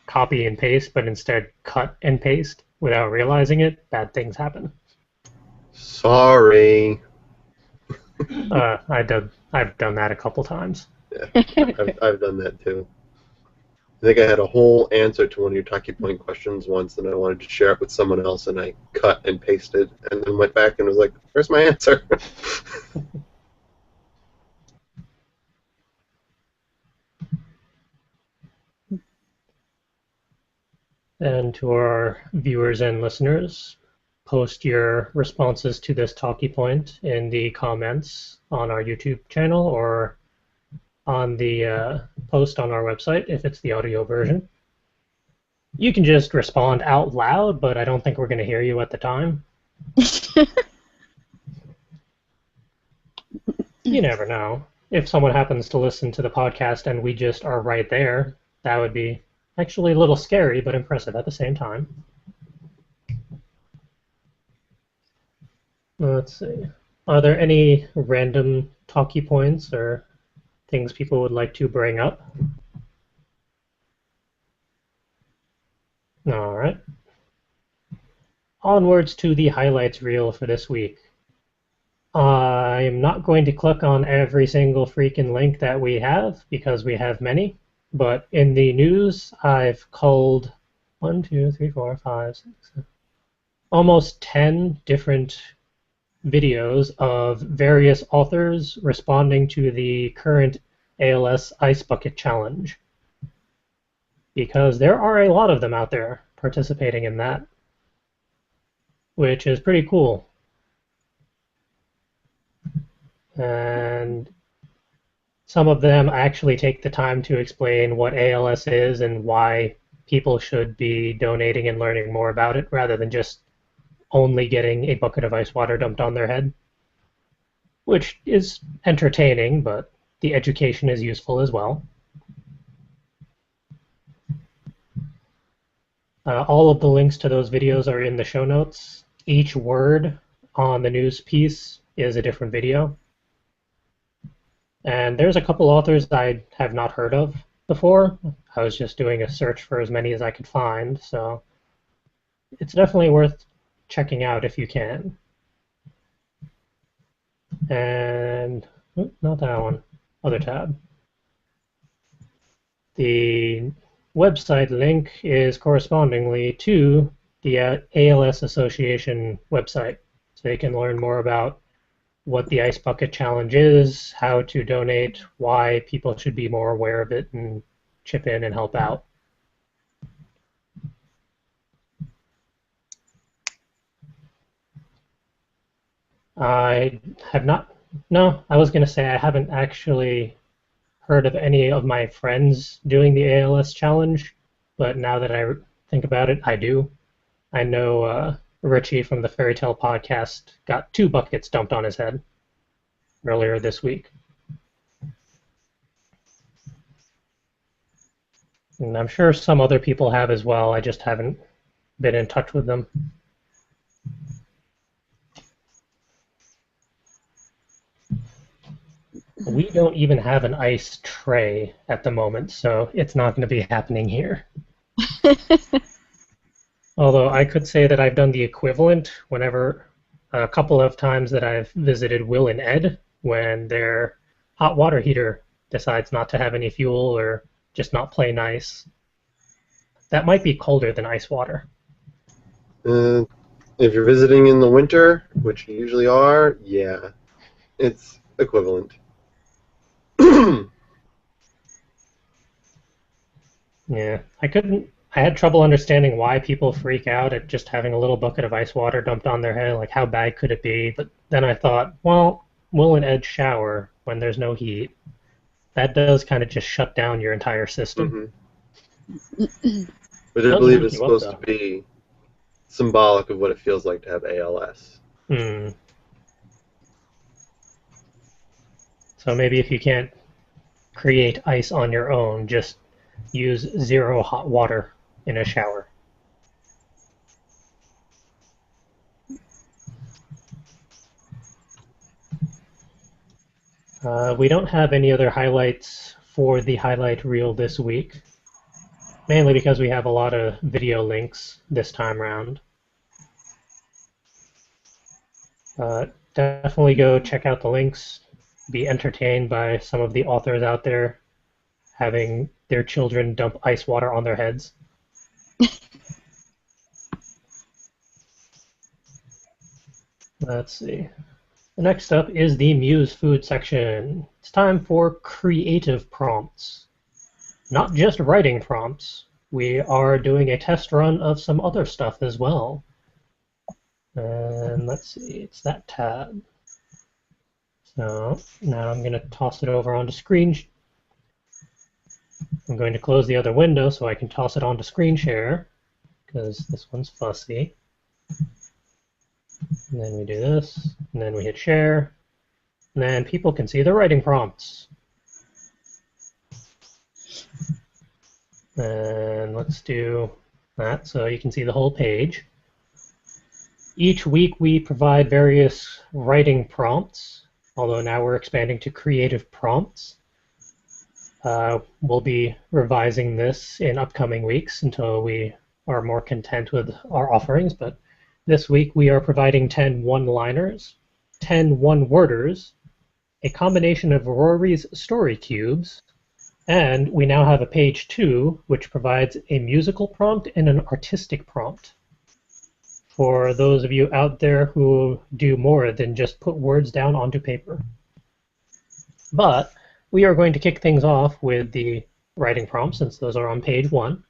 copy and paste, but instead cut and paste without realizing it, bad things happen. Sorry. I've done that a couple times. Yeah, I've done that too. I think I had a whole answer to one of your talking point questions once, and I wanted to share it with someone else, and I cut and pasted, and then went back and was like, "Where's my answer?" And to our viewers and listeners, post your responses to this talkie point in the comments on our YouTube channel or on the post on our website if it's the audio version. You can just respond out loud, but I don't think we're going to hear you at the time. You never know. If someone happens to listen to the podcast and we just are right there, that would be actually a little scary, but impressive at the same time. Let's see. Are there any random talkie points or things people would like to bring up? All right. Onwards to the highlights reel for this week. I'm not going to click on every single freaking link that we have because we have many, but in the news I've culled 1, 2, 3, 4, 5, 6, 7, almost 10 different videos of various authors responding to the current ALS Ice Bucket Challenge. Because there are a lot of them out there participating in that, which is pretty cool. And some of them actually take the time to explain what ALS is and why people should be donating and learning more about it rather than just only getting a bucket of ice water dumped on their head, which is entertaining, but the education is useful as well. All of the links to those videos are in the show notes. Each word on the news piece is a different video. And there's a couple authors I have not heard of before. I was just doing a search for as many as I could find, so it's definitely worth checking out if you can. And not that one, other tab. The website link is correspondingly to the ALS Association website, so you can learn more about what the Ice Bucket Challenge is, how to donate, why people should be more aware of it and chip in and help out. I have not, no, I was going to say I haven't actually heard of any of my friends doing the ALS Challenge, but now that I think about it, I do. I know Richie from the Fairy Tale podcast got 2 buckets dumped on his head earlier this week. And I'm sure some other people have as well. I just haven't been in touch with them. We don't even have an ice tray at the moment, so it's not going to be happening here. Although I could say that I've done the equivalent whenever a couple of times that I've visited Will and Ed when their hot water heater decides not to have any fuel or just not play nice. That might be colder than ice water. If you're visiting in the winter, which you usually are, yeah, it's equivalent. Yeah, I had trouble understanding why people freak out at just having a little bucket of ice water dumped on their head. Like, how bad could it be? But then I thought, well, Will and Ed shower when there's no heat. That does kind of just shut down your entire system. Mm-hmm. Which I believe is supposed to be symbolic of what it feels like to have ALS. So maybe if you can't create ice on your own, just use 0 hot water in a shower. We don't have any other highlights for the highlight reel this week, mainly because we have a lot of video links this time around. Definitely go check out the links, be entertained by some of the authors out there having their children dump ice water on their heads. Let's see. Next up is the Muse Food section. It's time for creative prompts. Not just writing prompts. We are doing a test run of some other stuff as well. And let's see, it's that tab. So now I'm going to toss it over onto screen. I'm going to close the other window so I can toss it onto screen share, because this one's fussy. And then we do this, and then we hit share, and then people can see the writing prompts. And let's do that so you can see the whole page. Each week we provide various writing prompts, although now we're expanding to creative prompts. We'll be revising this in upcoming weeks until we are more content with our offerings, but this week we are providing 10 one-liners, 10 one-worders, a combination of Rory's story cubes, and we now have a page 2 which provides a musical prompt and an artistic prompt. For those of you out there who do more than just put words down onto paper. But we are going to kick things off with the writing prompts, since those are on page 1.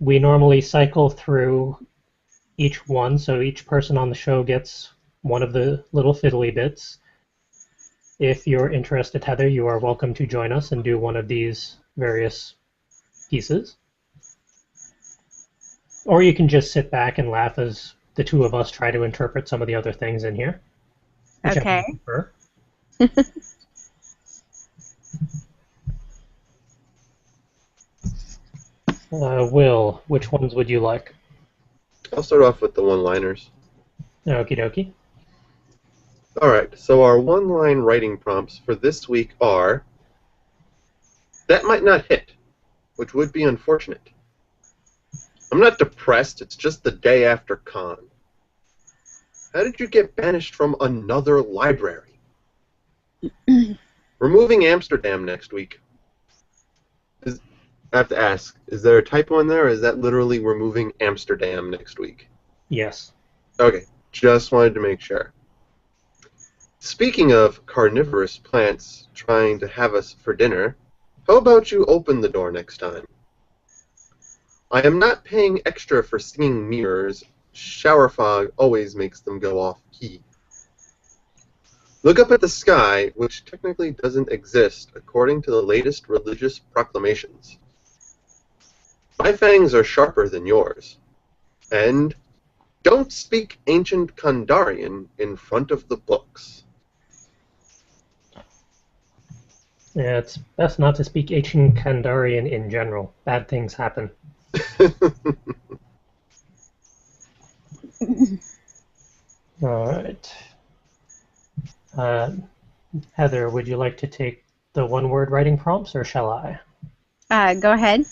We normally cycle through each one, so each person on the show gets one of the little fiddly bits. If you're interested, Heather, you are welcome to join us and do one of these various pieces. Or you can just sit back and laugh as the two of us try to interpret some of the other things in here. Okay. Will, which ones would you like? I'll start off with the one-liners. Okie dokie. Alright, so our one-line writing prompts for this week are, "That might not hit, which would be unfortunate. I'm not depressed, it's just the day after con. How did you get banished from another library? We're moving Amsterdam next week." I have to ask, is there a typo in there, or is that literally "we're moving Amsterdam next week"? Yes. Okay, just wanted to make sure. "Speaking of carnivorous plants trying to have us for dinner, how about you open the door next time? I am not paying extra for singing mirrors. Shower fog always makes them go off key. Look up at the sky, which technically doesn't exist according to the latest religious proclamations. My fangs are sharper than yours. And don't speak ancient Kandarian in front of the books." Yeah, it's best not to speak ancient Kandarian in general. Bad things happen. All right. Heather, would you like to take the one-word writing prompts, or shall I? Go ahead.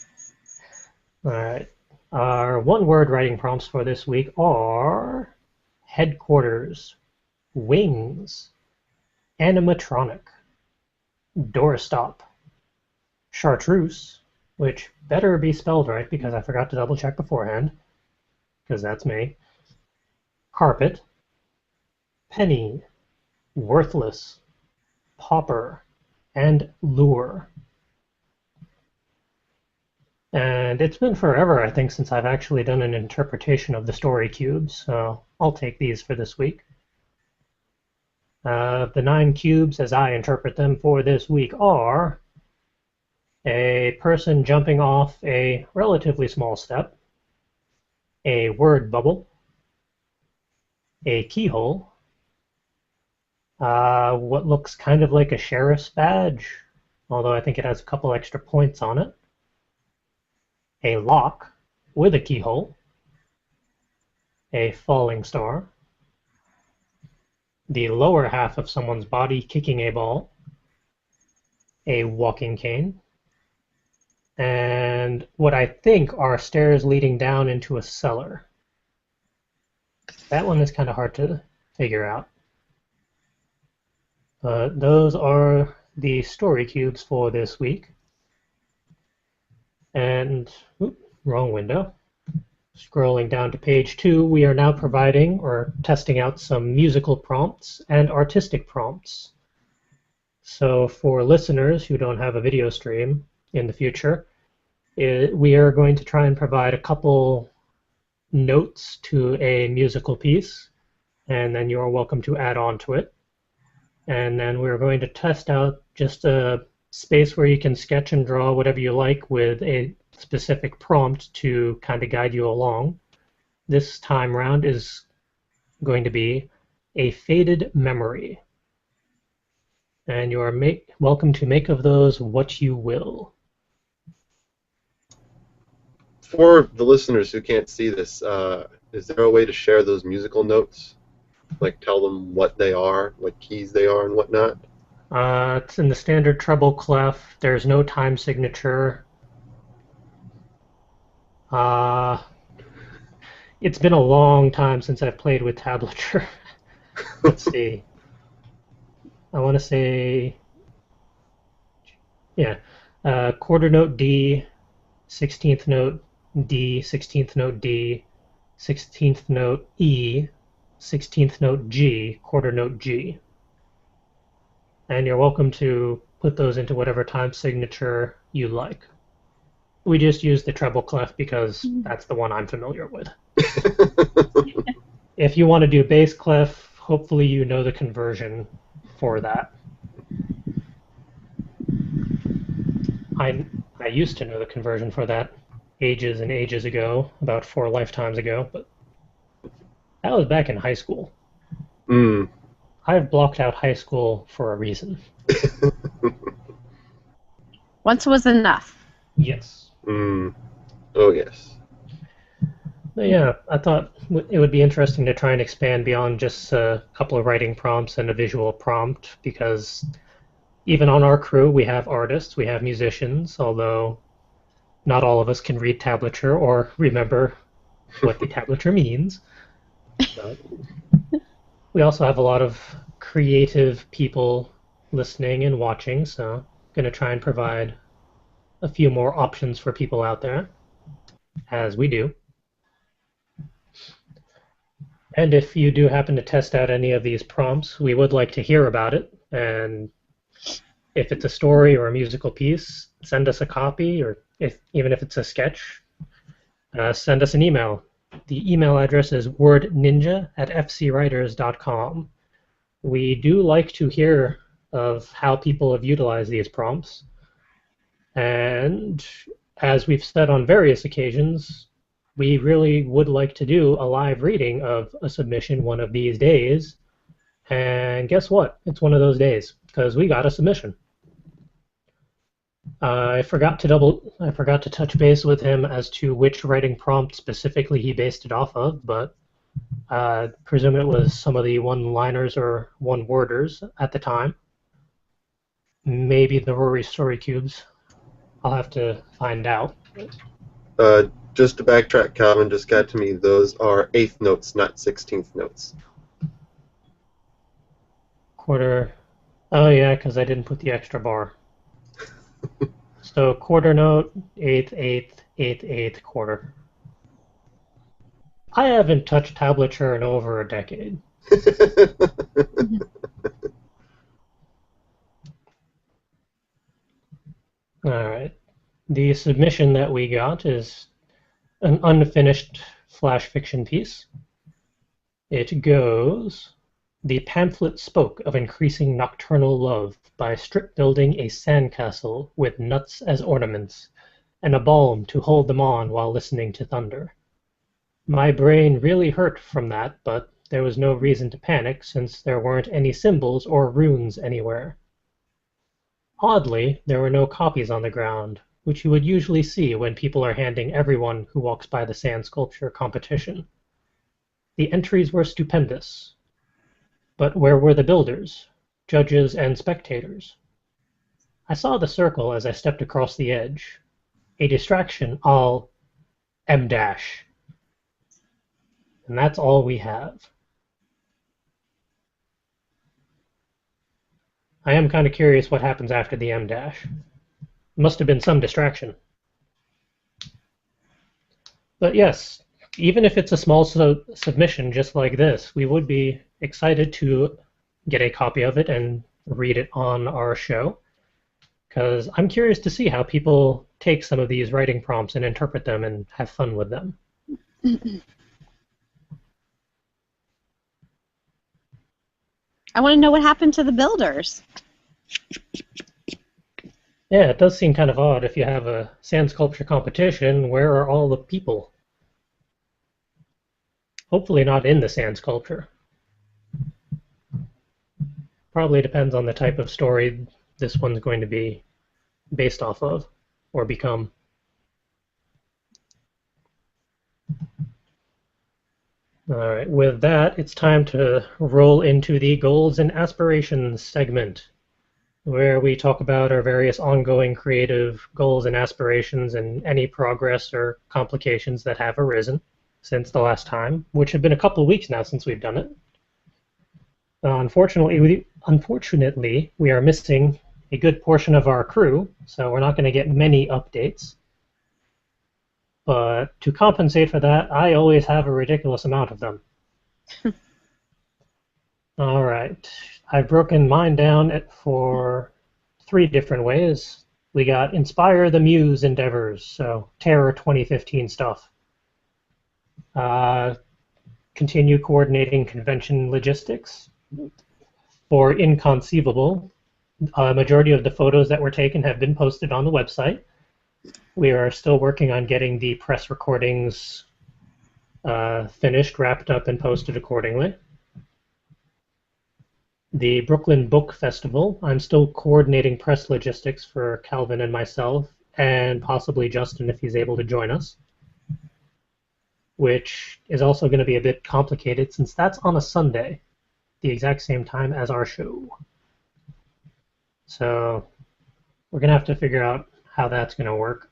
All right. Our one-word writing prompts for this week are headquarters, wings, animatronic, doorstop, chartreuse, which better be spelled right because I forgot to double-check beforehand, because that's me, carpet, penny, worthless, pauper, and lure. And it's been forever, I think, since I've actually done an interpretation of the story cubes, so I'll take these for this week. The 9 cubes, as I interpret them for this week, are a person jumping off a relatively small step, a word bubble, a keyhole, what looks kind of like a sheriff's badge, although I think it has a couple extra points on it, a lock with a keyhole, a falling star, the lower half of someone's body kicking a ball, a walking cane, and what I think are stairs leading down into a cellar. That one is kind of hard to figure out. But those are the story cubes for this week. And, wrong window. Scrolling down to page 2, we are now providing or testing out some musical prompts and artistic prompts. So for listeners who don't have a video stream in the future, we are going to try and provide a couple notes to a musical piece, and then you're welcome to add on to it. And then we're going to test out just a space where you can sketch and draw whatever you like with a specific prompt to kind of guide you along. This time round is going to be a faded memory. And you are welcome to make of those what you will. For the listeners who can't see this, is there a way to share those musical notes? Like tell them what they are, what keys they are, and whatnot? It's in the standard treble clef. There's no time signature. It's been a long time since I've played with tablature. Let's see. I want to say, yeah, quarter note D, 16th note D, 16th note D, 16th note E, 16th note G, quarter note G. And you're welcome to put those into whatever time signature you like. We just use the treble clef because that's the one I'm familiar with. If you want to do bass clef, hopefully you know the conversion for that. I used to know the conversion for that ages and ages ago, about 4 lifetimes ago, but that was back in high school. I've blocked out high school for a reason. Once was enough. Yes. Oh, yes. But yeah, I thought it would be interesting to try and expand beyond just a couple of writing prompts and a visual prompt, because even on our crew we have artists, we have musicians, although not all of us can read tablature or remember what the tablature means. But we also have a lot of creative people listening and watching, so I'm going to try and provide a few more options for people out there, as we do. And if you do happen to test out any of these prompts, we would like to hear about it. And if it's a story or a musical piece, send us a copy, or even if it's a sketch, send us an email. The email address is wordninja@fcwriters.com. We do like to hear of how people have utilized these prompts. And as we've said on various occasions, we really would like to do a live reading of a submission one of these days. And guess what? It's one of those days, because we got a submission. I forgot to touch base with him as to which writing prompt specifically he based it off of, but I presume it was some of the one-liners or one-worders at the time. Maybe the Rory story cubes. I'll have to find out. Just to backtrack, Calvin just got to me. Those are 8th notes, not 16th notes. Quarter. Oh yeah, because I didn't put the extra bar. So quarter note, 8th, 8th, 8th, 8th, quarter. I haven't touched tablature in over a decade. All right. The submission that we got is an unfinished flash fiction piece. It goes, the pamphlet spoke of increasing nocturnal love by strip building a sandcastle with nuts as ornaments and a balm to hold them on while listening to thunder. My brain really hurt from that, but there was no reason to panic since there weren't any symbols or runes anywhere. Oddly, there were no copies on the ground, which you would usually see when people are handing everyone who walks by the sand sculpture competition. The entries were stupendous. But where were the builders, judges, and spectators? I saw the circle as I stepped across the edge. A distraction, all M dash. And that's all we have. I am kind of curious what happens after the M dash. Must have been some distraction. But yes, even if it's a small submission just like this, we would be excited to get a copy of it and read it on our show. Because I'm curious to see how people take some of these writing prompts and interpret them and have fun with them. I want to know what happened to the builders. Yeah, it does seem kind of odd if you have a sand sculpture competition. Where are all the people? Hopefully not in the sand sculpture. Probably depends on the type of story this one's going to be based off of or become. All right, with that, it's time to roll into the goals and aspirations segment, where we talk about our various ongoing creative goals and aspirations and any progress or complications that have arisen since the last time, which have been a couple of weeks now since we've done it. Unfortunately, we are missing a good portion of our crew, so we're not going to get many updates. But to compensate for that, I always have a ridiculous amount of them. All right. I've broken mine down for 3 different ways. We got Inspire the Muse endeavors, so Terror 2015 stuff. Continue coordinating convention logistics. For Inconceivable, a majority of the photos that were taken have been posted on the website. We are still working on getting the press recordings finished, wrapped up, and posted accordingly. The Brooklyn Book Festival, I'm still coordinating press logistics for Calvin and myself, and possibly Justin if he's able to join us, which is also going to be a bit complicated since that's on a Sunday, the exact same time as our show. So we're going to have to figure out how that's going to work.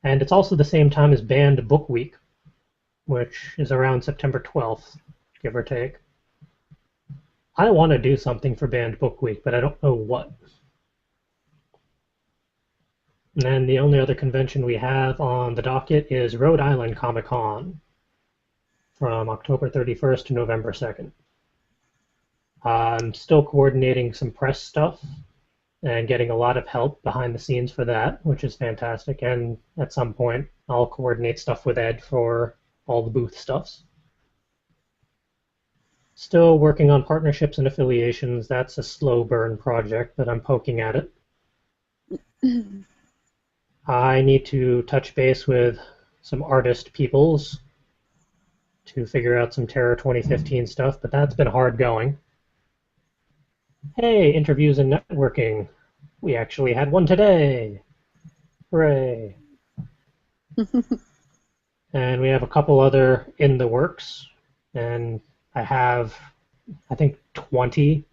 And it's also the same time as Banned Book Week, which is around September 12th, give or take. I want to do something for Banned Book Week, but I don't know what. And then the only other convention we have on the docket is Rhode Island Comic Con from October 31st to November 2nd. I'm still coordinating some press stuff and getting a lot of help behind the scenes for that, which is fantastic. And at some point, I'll coordinate stuff with Ed for all the booth stuffs. Still working on partnerships and affiliations. That's a slow burn project, but I'm poking at it. I need to touch base with some artist peoples to figure out some Terror 2015 stuff, but that's been hard going. Hey, interviews and networking. We actually had one today. Hooray. And we have a couple other in the works. And I have, I think, 20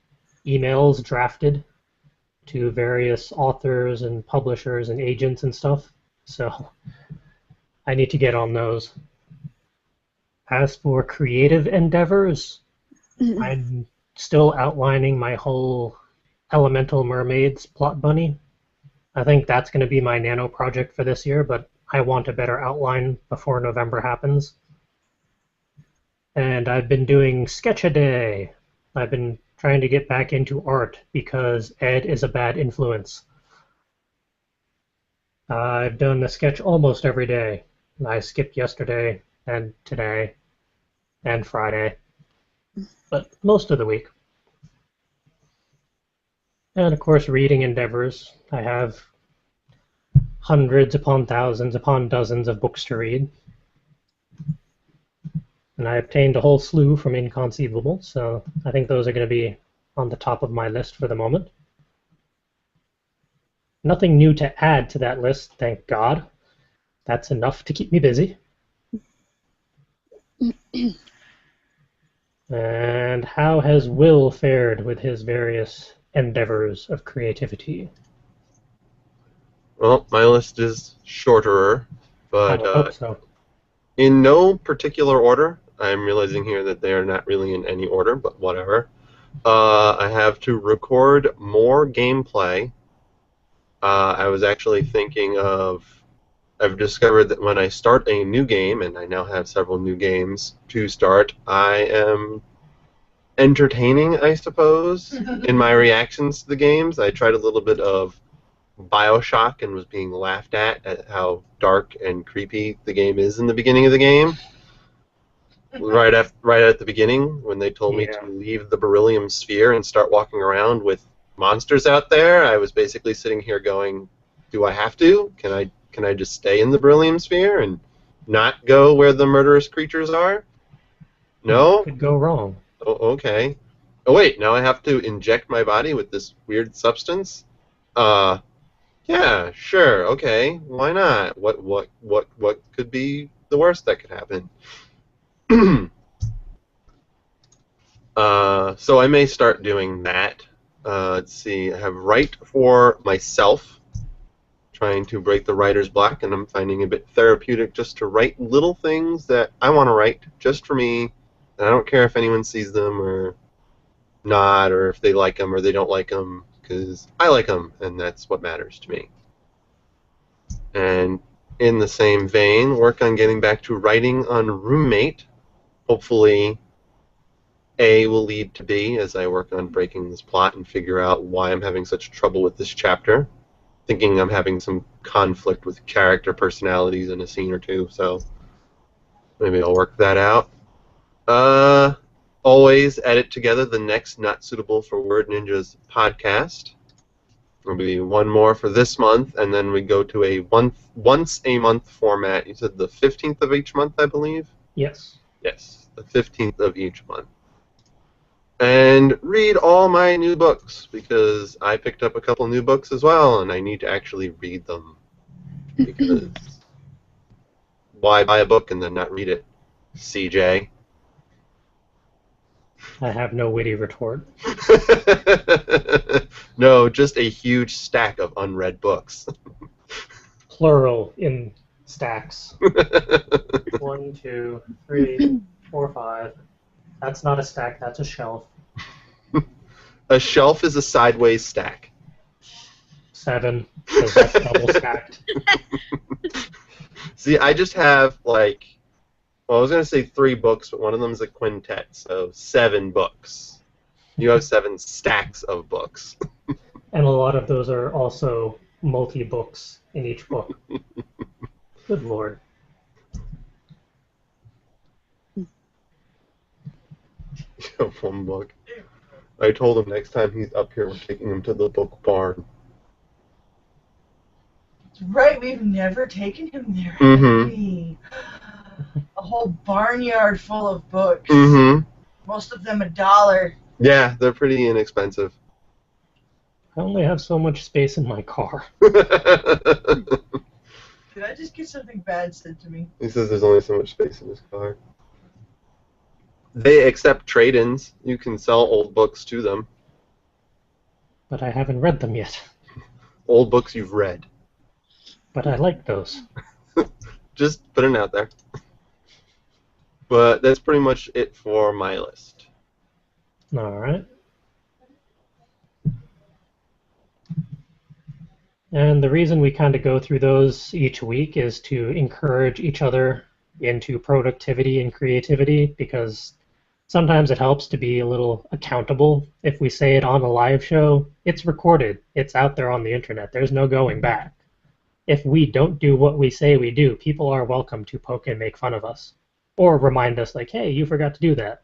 emails drafted to various authors and publishers and agents and stuff. So I need to get on those. As for creative endeavors, I'm still outlining my whole Elemental Mermaids plot bunny. I think that's going to be my nano project for this year, but I want a better outline before November happens. And I've been doing Sketch-A-Day. I've been trying to get back into art because Ed is a bad influence. I've done a sketch almost every day. I skipped yesterday and today and Friday, but most of the week. And of course, reading endeavors. I have hundreds upon thousands upon dozens of books to read. And I obtained a whole slew from Inconceivable, so I think those are going to be on the top of my list for the moment. Nothing new to add to that list, thank God. That's enough to keep me busy. And how has Will fared with his various endeavors of creativity? Well, my list is shorter, I but would hope so. in no particular order. I'm realizing here that they are not really in any order, but whatever. I have to record more gameplay. I was actually thinking of. I've discovered that when I start a new game, and I now have several new games to start, I am entertaining, I suppose, in my reactions to the games. I tried a little bit of Bioshock and was being laughed at how dark and creepy the game is in the beginning of the game. Right at the beginning, when they told me to Yeah. leave the beryllium sphere and start walking around with monsters out there, I was basically sitting here going, "Do I have to? Can I just stay in the beryllium sphere and not go where the murderous creatures are? What No? could go wrong? Oh, okay. Oh wait, now I have to inject my body with this weird substance? Uh, yeah, sure, okay. Why not? What could be the worst that could happen?" So I may start doing that. Let's see. I have write for myself, trying to break the writer's block, and I'm finding it a bit therapeutic just to write little things that I want to write just for me. And I don't care if anyone sees them or not, or if they like them or they don't like them, because I like them, and that's what matters to me. And in the same vein, work on getting back to writing on Roommate. Hopefully A will lead to B as I work on breaking this plot and figure out why I'm having such trouble with this chapter. Thinking I'm having some conflict with character personalities in a scene or two, so maybe I'll work that out. Always edit together the next Not Suitable for Word Ninjas podcast. There'll be one more for this month, and then we go to a once a month format. You said the 15th of each month, I believe? Yes. Yes, the 15th of each month. And read all my new books, because I picked up a couple new books as well, and I need to actually read them. Because why buy a book and then not read it, CJ? I have no witty retort. No, just a huge stack of unread books. Plural in stacks. 1, 2, 3, 4, 5. That's not a stack, that's a shelf. A shelf is a sideways stack. 7, because that's double stacked. See, I just have, like, well, I was going to say 3 books, but one of them is a quintet, so 7 books. You have 7 stacks of books. And a lot of those are also multi-books in each book. Good lord. One book. I told him next time he's up here, we're taking him to the book barn. Right, we've never taken him there. Mm-hmm. Have we? A whole barnyard full of books. Mm-hmm. Most of them $1. Yeah, they're pretty inexpensive. I only have so much space in my car. Did I just get something bad said to me? He says there's only so much space in his car. They accept trade-ins. You can sell old books to them. But I haven't read them yet. Old books you've read. But I like those. Just putting it out there. But that's pretty much it for my list. Alright. And the reason we kind of go through those each week is to encourage each other into productivity and creativity, because sometimes it helps to be a little accountable. If we say it on a live show, it's recorded. It's out there on the internet. There's no going back. If we don't do what we say we do, people are welcome to poke and make fun of us. Or remind us, like, hey, you forgot to do that.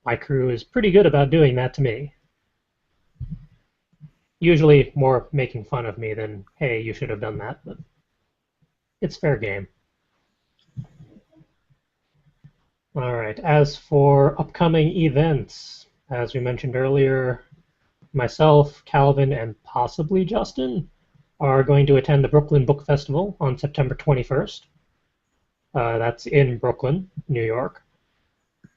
My crew is pretty good about doing that to me. Usually more making fun of me than, hey, you should have done that, but it's fair game. All right, as for upcoming events, as we mentioned earlier, myself, Calvin, and possibly Justin are going to attend the Brooklyn Book Festival on September 21st. That's in Brooklyn, New York.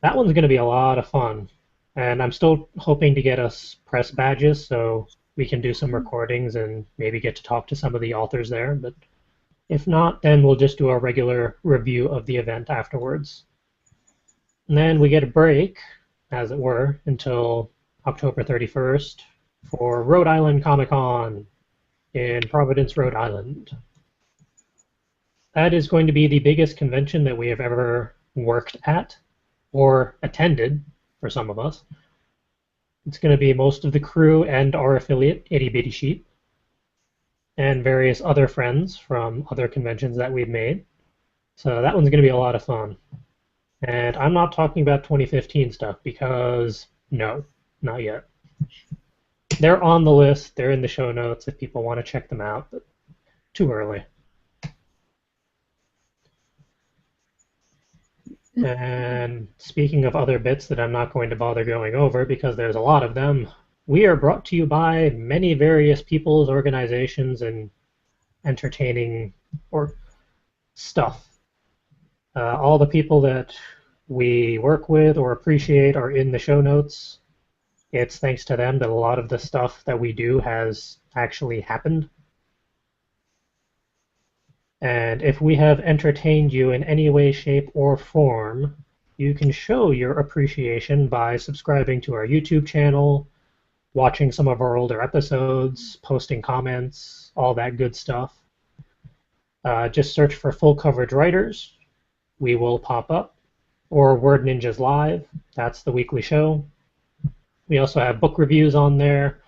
That one's going to be a lot of fun. And I'm still hoping to get us press badges so we can do some recordings and maybe get to talk to some of the authors there. But if not, then we'll just do a regular review of the event afterwards. And then we get a break, as it were, until October 31st for Rhode Island Comic Con in Providence, Rhode Island. That is going to be the biggest convention that we have ever worked at or attended for some of us. It's going to be most of the crew and our affiliate, Itty Bitty Sheep, and various other friends from other conventions that we've made. So that one's going to be a lot of fun. And I'm not talking about 2015 stuff because, no, not yet. They're on the list. They're in the show notes if people want to check them out, but too early. And speaking of other bits that I'm not going to bother going over because there's a lot of them, we are brought to you by many various people's organizations and entertaining or stuff. All the people that we work with or appreciate are in the show notes. It's thanks to them that a lot of the stuff that we do has actually happened. And if we have entertained you in any way, shape, or form, you can show your appreciation by subscribing to our YouTube channel, watching some of our older episodes, posting comments, all that good stuff. Just search for Full Coverage Writers. We will pop up. Or Word Ninjas Live. That's the weekly show. We also have book reviews on there,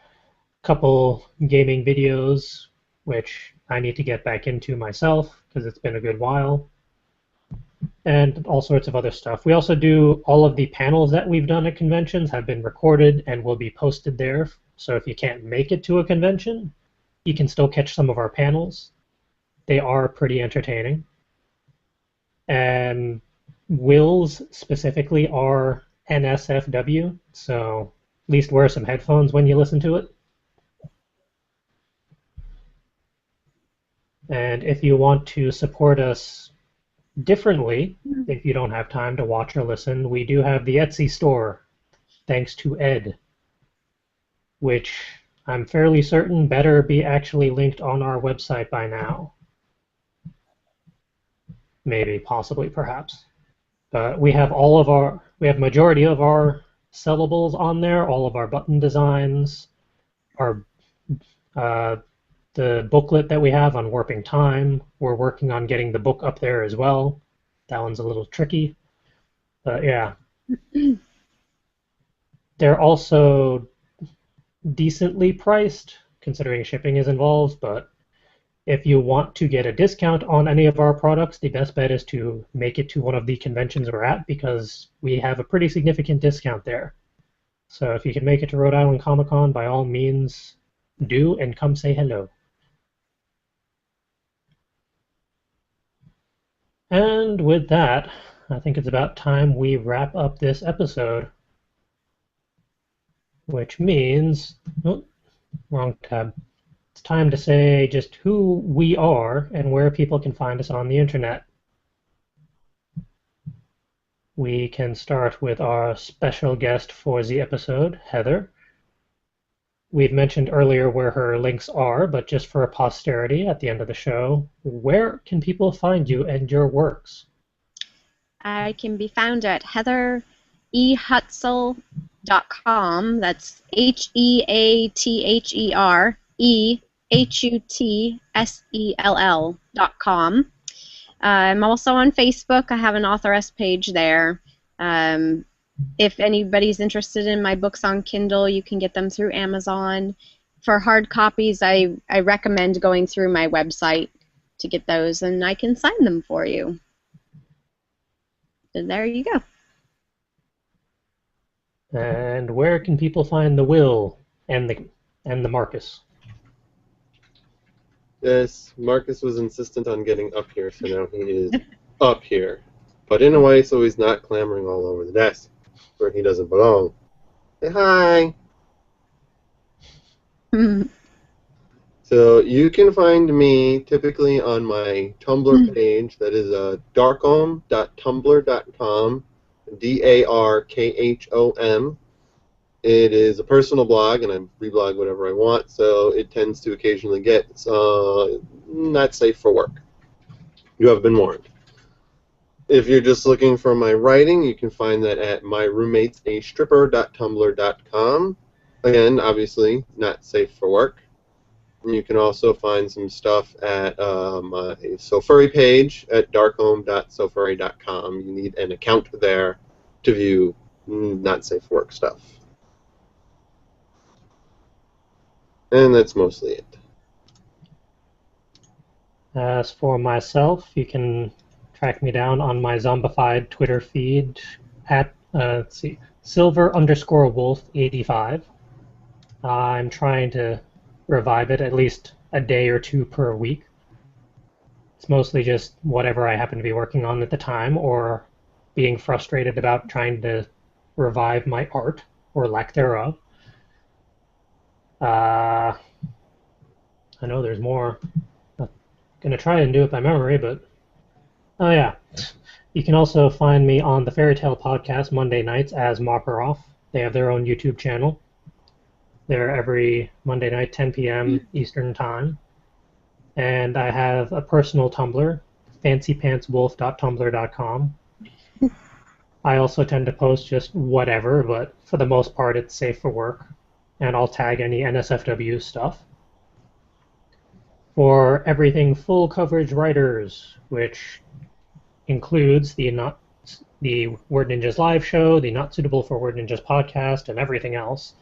a couple gaming videos, which I need to get back into myself because it's been a good while, and all sorts of other stuff. We also do all of the panels that we've done at conventions have been recorded and will be posted there. So if you can't make it to a convention, you can still catch some of our panels. They are pretty entertaining. And Will's specifically are NSFW, so at least wear some headphones when you listen to it. And if you want to support us differently, if you don't have time to watch or listen, we do have the Etsy store, thanks to Ed, which I'm fairly certain better be actually linked on our website by now. Maybe, possibly, perhaps. But we have majority of our sellables on there, all of our button designs, our the booklet that we have on Warping Time. We're working on getting the book up there as well. That one's a little tricky. But yeah. They're also decently priced, considering shipping is involved, but if you want to get a discount on any of our products, the best bet is to make it to one of the conventions we're at because we have a pretty significant discount there. So if you can make it to Rhode Island Comic Con, by all means, do and come say hello. And with that, I think it's about time we wrap up this episode. Which means, oh, wrong tab. It's time to say just who we are and where people can find us on the internet. We can start with our special guest for the episode, Heather. We've mentioned earlier where her links are, but just for posterity at the end of the show, where can people find you and your works? I can be found at heatherhutsell.com. That's HeatherEHutsell.com. I'm also on Facebook. I have an authoress page there. If anybody's interested in my books on Kindle, you can get them through Amazon. For hard copies, I recommend going through my website to get those, and I can sign them for you. And there you go. And where can people find the Will and the Marcus? Yes, Marcus was insistent on getting up here, so now he is up here. But in a way so he's not clambering all over the desk, where he doesn't belong. Say hi! So you can find me typically on my Tumblr page, that is darkom.tumblr.com. DARKHOM. It is a personal blog, and I reblog whatever I want, so it tends to occasionally get not safe for work. You have been warned. If you're just looking for my writing, you can find that at myroommatesastripper.tumblr.com. Again, obviously, not safe for work. And you can also find some stuff at my Sofurry page at darkhome.sofurry.com. You need an account there to view not safe for work stuff. And that's mostly it. As for myself, you can track me down on my zombified Twitter feed at silver_wolf85. I'm trying to revive it at least a day or two per week. It's mostly just whatever I happen to be working on at the time, or being frustrated about trying to revive my art, or lack thereof. I know there's more. I'm gonna try and do it by memory, but oh yeah. You can also find me on the Fairy Tale podcast Monday nights as Mockeroff. They have their own YouTube channel. They're every Monday night, 10 p.m. Eastern Time. And I have a personal Tumblr, fancypantswolf.tumblr.com. I also tend to post just whatever, but for the most part it's safe for work. And I'll tag any NSFW stuff. For everything full coverage writers, which includes the Word Ninjas live show, the Not Suitable for Word Ninjas podcast, and everything else,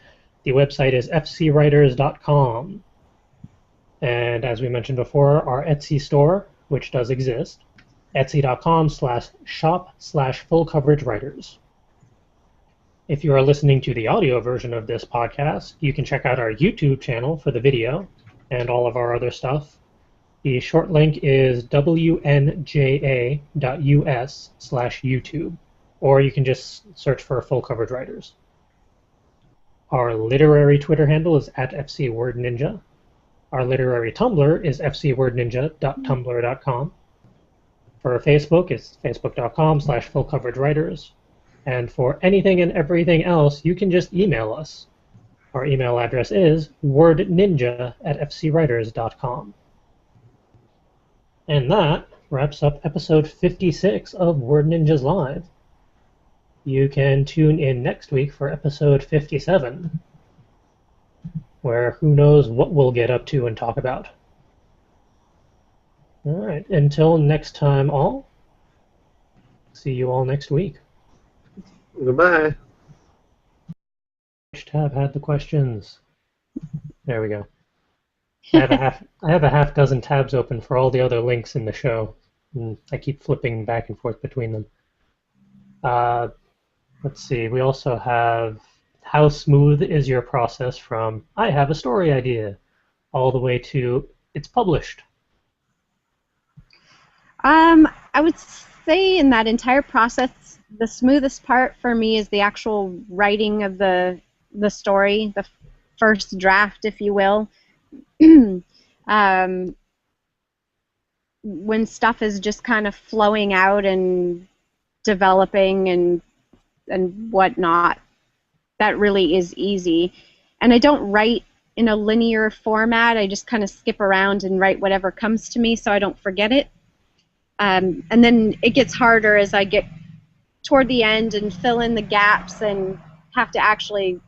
the website is fcwriters.com. And as we mentioned before, our Etsy store, which does exist, etsy.com/shop/full-coverage-writers. If you are listening to the audio version of this podcast, you can check out our YouTube channel for the video and all of our other stuff. The short link is wnja.us/YouTube, or you can just search for Full Coverage Writers. Our literary Twitter handle is @FCWordNinja. Our literary Tumblr is fcwordninja.tumblr.com. For Facebook, it's facebook.com/fullcoveragewriters. And for anything and everything else, you can just email us. Our email address is wordninja@fcwriters.com. And that wraps up episode 56 of Word Ninjas Live. You can tune in next week for episode 57, where who knows what we'll get up to and talk about. All right, until next time all, see you all next week. Goodbye. Which tab had the questions? There we go. I have a half dozen tabs open for all the other links in the show, and I keep flipping back and forth between them. Let's see. We also have how smooth is your process from I have a story idea all the way to it's published. I would say in that entire process, the smoothest part for me is the actual writing of the story, the first draft, if you will. When stuff is just kind of flowing out and developing and whatnot, that really is easy. And I don't write in a linear format. I just kind of skip around and write whatever comes to me so I don't forget it. And then it gets harder as I get toward the end and fill in the gaps and have to actually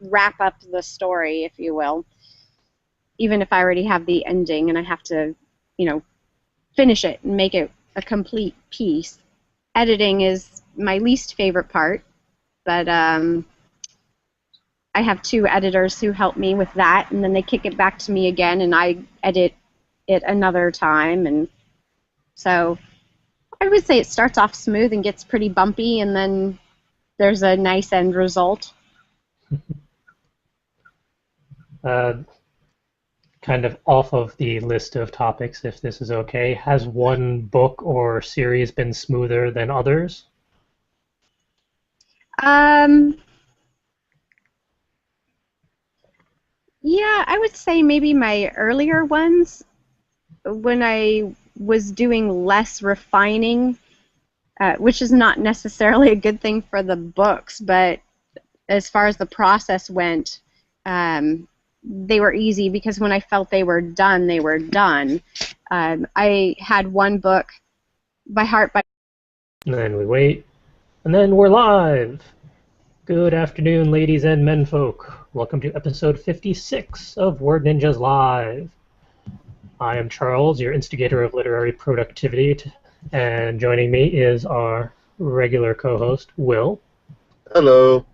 wrap up the story, if you will. Even if I already have the ending and I have to, finish it and make it a complete piece. Editing is my least favorite part, but I have 2 editors who help me with that, and then they kick it back to me again, and I edit it another time, and so I would say it starts off smooth and gets pretty bumpy, and then there's a nice end result. Kind of off of the list of topics, if this is okay, has one book or series been smoother than others? Yeah, I would say maybe my earlier ones, when I was doing less refining, which is not necessarily a good thing for the books, but as far as the process went, they were easy because when I felt they were done, they were done. I had one book, By Heart, by... And then we wait, and then we're live! Good afternoon, ladies and menfolk. Welcome to episode 56 of Word Ninjas Live. I am Charles, your instigator of literary productivity, and joining me is our regular co-host, Will. Hello.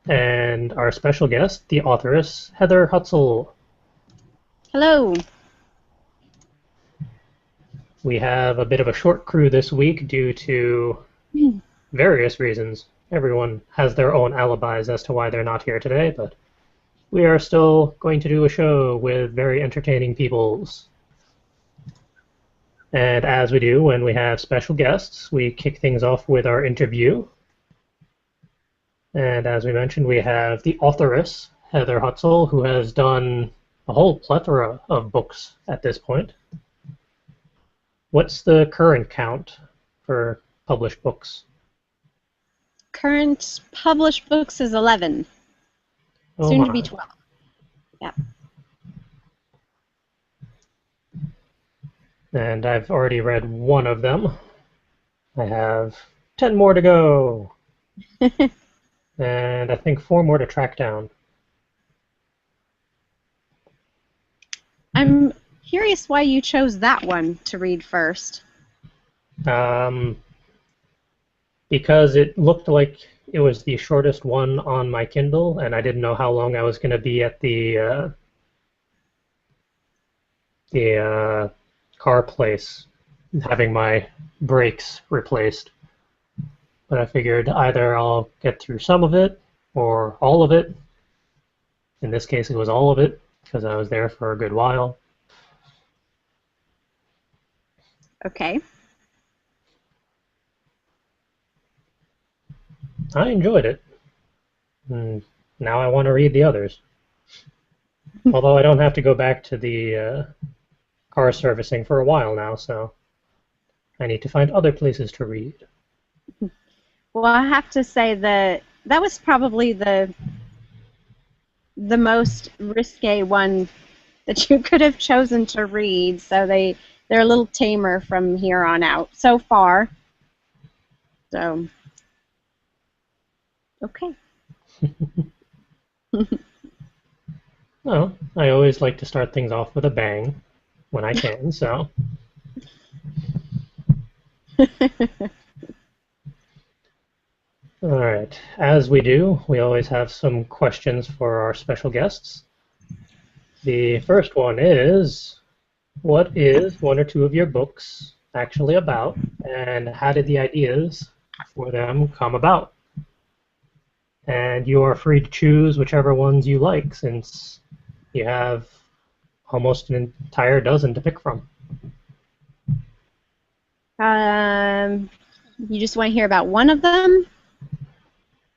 And our special guest, the authoress, Heather Hutsell. Hello. We have a bit of a short crew this week due to various reasons. Everyone has their own alibis as to why they're not here today, but we are still going to do a show with very entertaining peoples. And as we do when we have special guests, we kick things off with our interview. And as we mentioned, we have the authoress, Heather Hutsell, who has done a whole plethora of books at this point. What's the current count for published books? Current published books is 11. Oh Soon my. to be 12. Yeah. And I've already read one of them. I have 10 more to go. And I think 4 more to track down. I'm curious why you chose that one to read first. Because it looked like it was the shortest one on my Kindle, and I didn't know how long I was going to be at the car place having my brakes replaced. But I figured either I'll get through some of it or all of it. In this case, it was all of it because I was there for a good while. Okay. I enjoyed it. And now I want to read the others. Although I don't have to go back to the car servicing for a while now, so I need to find other places to read. Well, I have to say that was probably the most risque one that you could have chosen to read. So they're a little tamer from here on out so far. So, okay. Well, I always like to start things off with a bang when I can, so. All right. As we do, we always have some questions for our special guests. The first one is, what is one or two of your books actually about, and how did the ideas for them come about? And you are free to choose whichever ones you like, since you have almost an entire dozen to pick from. You just want to hear about one of them?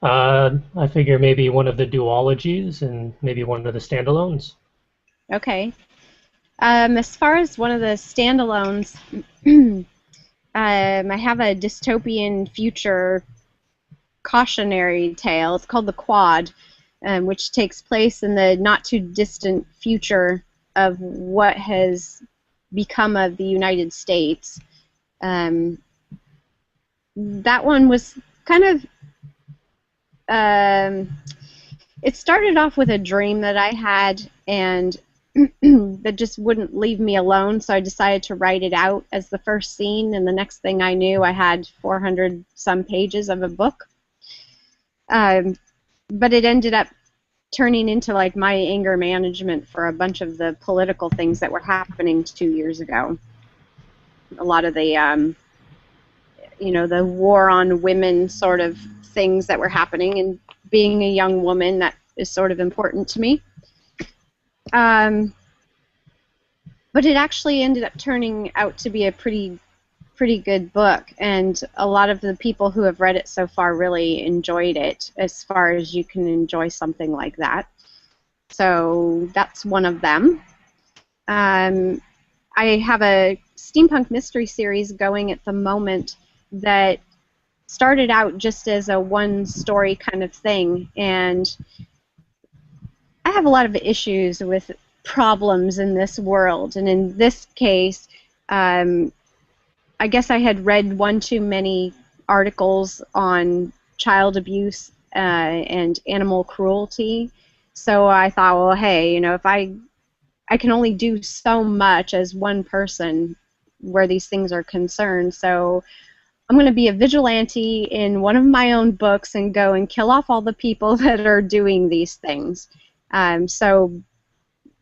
I figure maybe one of the duologies and maybe one of the standalones. Okay. As far as one of the standalones, I have a dystopian future cautionary tale. It's called The Quad, which takes place in the not-too-distant future of what has become of the United States. That one was kind of... it started off with a dream that I had, and that just wouldn't leave me alone, so I decided to write it out as the first scene, and the next thing I knew, I had 400-some pages of a book. But it ended up turning into like my anger management for a bunch of the political things that were happening 2 years ago. A lot of the, the war on women sort of things that were happening, and being a young woman, that is sort of important to me. But it actually ended up turning out to be a pretty good book, and a lot of the people who have read it so far really enjoyed it, as far as you can enjoy something like that. So that's one of them. I have a steampunk mystery series going at the moment that started out just as a one-story kind of thing, and I have a lot of issues with problems in this world, and in this case, I guess I had read one too many articles on child abuse and animal cruelty, so I thought, well, hey, if I can only do so much as one person where these things are concerned, so I'm going to be a vigilante in one of my own books and go and kill off all the people that are doing these things. So,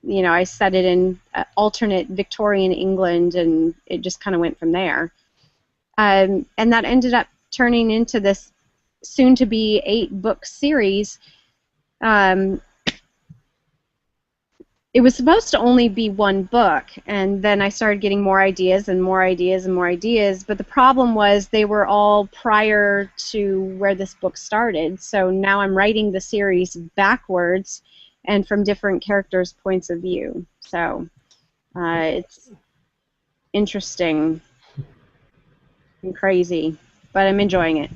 I set it in alternate Victorian England, and it just kind of went from there. And that ended up turning into this soon-to-be 8-book series. It was supposed to only be one book, and then I started getting more ideas and more ideas and more ideas, but the problem was they were all prior to where this book started, so now I'm writing the series backwards and from different characters' points of view. So it's interesting and crazy, but I'm enjoying it.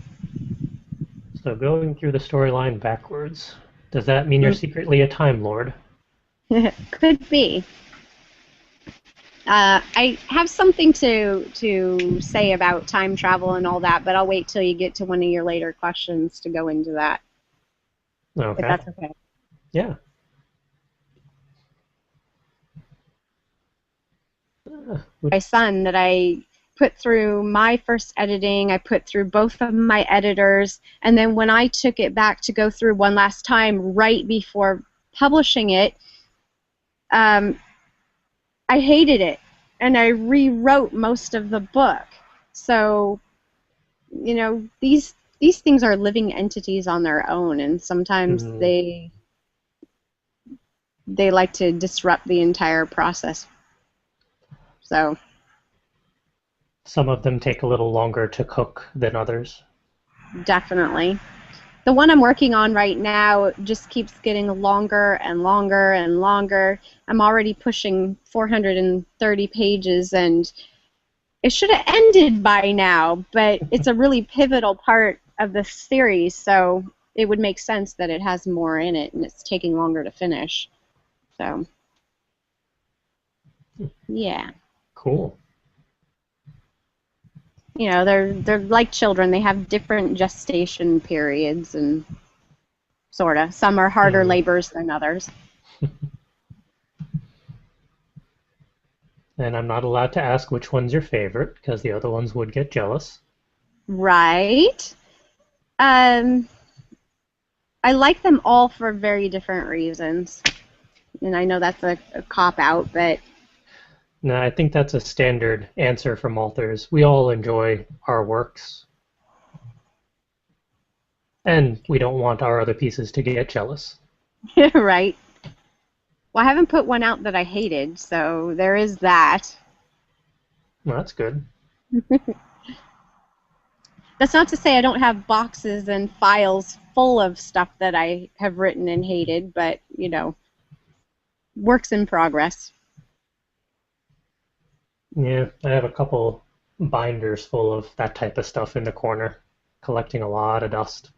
So going through the storyline backwards, does that mean you're secretly a Time Lord? Could be. I have something to say about time travel and all that, but I'll wait till you get to one of your later questions to go into that. Okay. If that's okay. Yeah. My son that I put through my first editing, I put through both of my editors, and then when I took it back to go through one last time right before publishing it, I hated it, and I rewrote most of the book. So, these things are living entities on their own, and sometimes they like to disrupt the entire process. So some of them take a little longer to cook than others. Definitely. The one I'm working on right now just keeps getting longer and longer and longer. I'm already pushing 430 pages, and it should have ended by now, but it's a really pivotal part of the series, so it would make sense that it has more in it, and it's taking longer to finish. So, yeah. Cool. They're like children. They have different gestation periods, and sorta. Some are harder labors than others. And I'm not allowed to ask which one's your favorite, because the other ones would get jealous. Right. I like them all for very different reasons. And I know that's a cop-out, but... No, I think that's a standard answer from authors. We all enjoy our works. And we don't want our other pieces to get jealous. Right. Well, I haven't put one out that I hated, so there is that. Well, that's good. That's not to say I don't have boxes and files full of stuff that I have written and hated, but, works in progress. Yeah, I have a couple binders full of that type of stuff in the corner, collecting a lot of dust.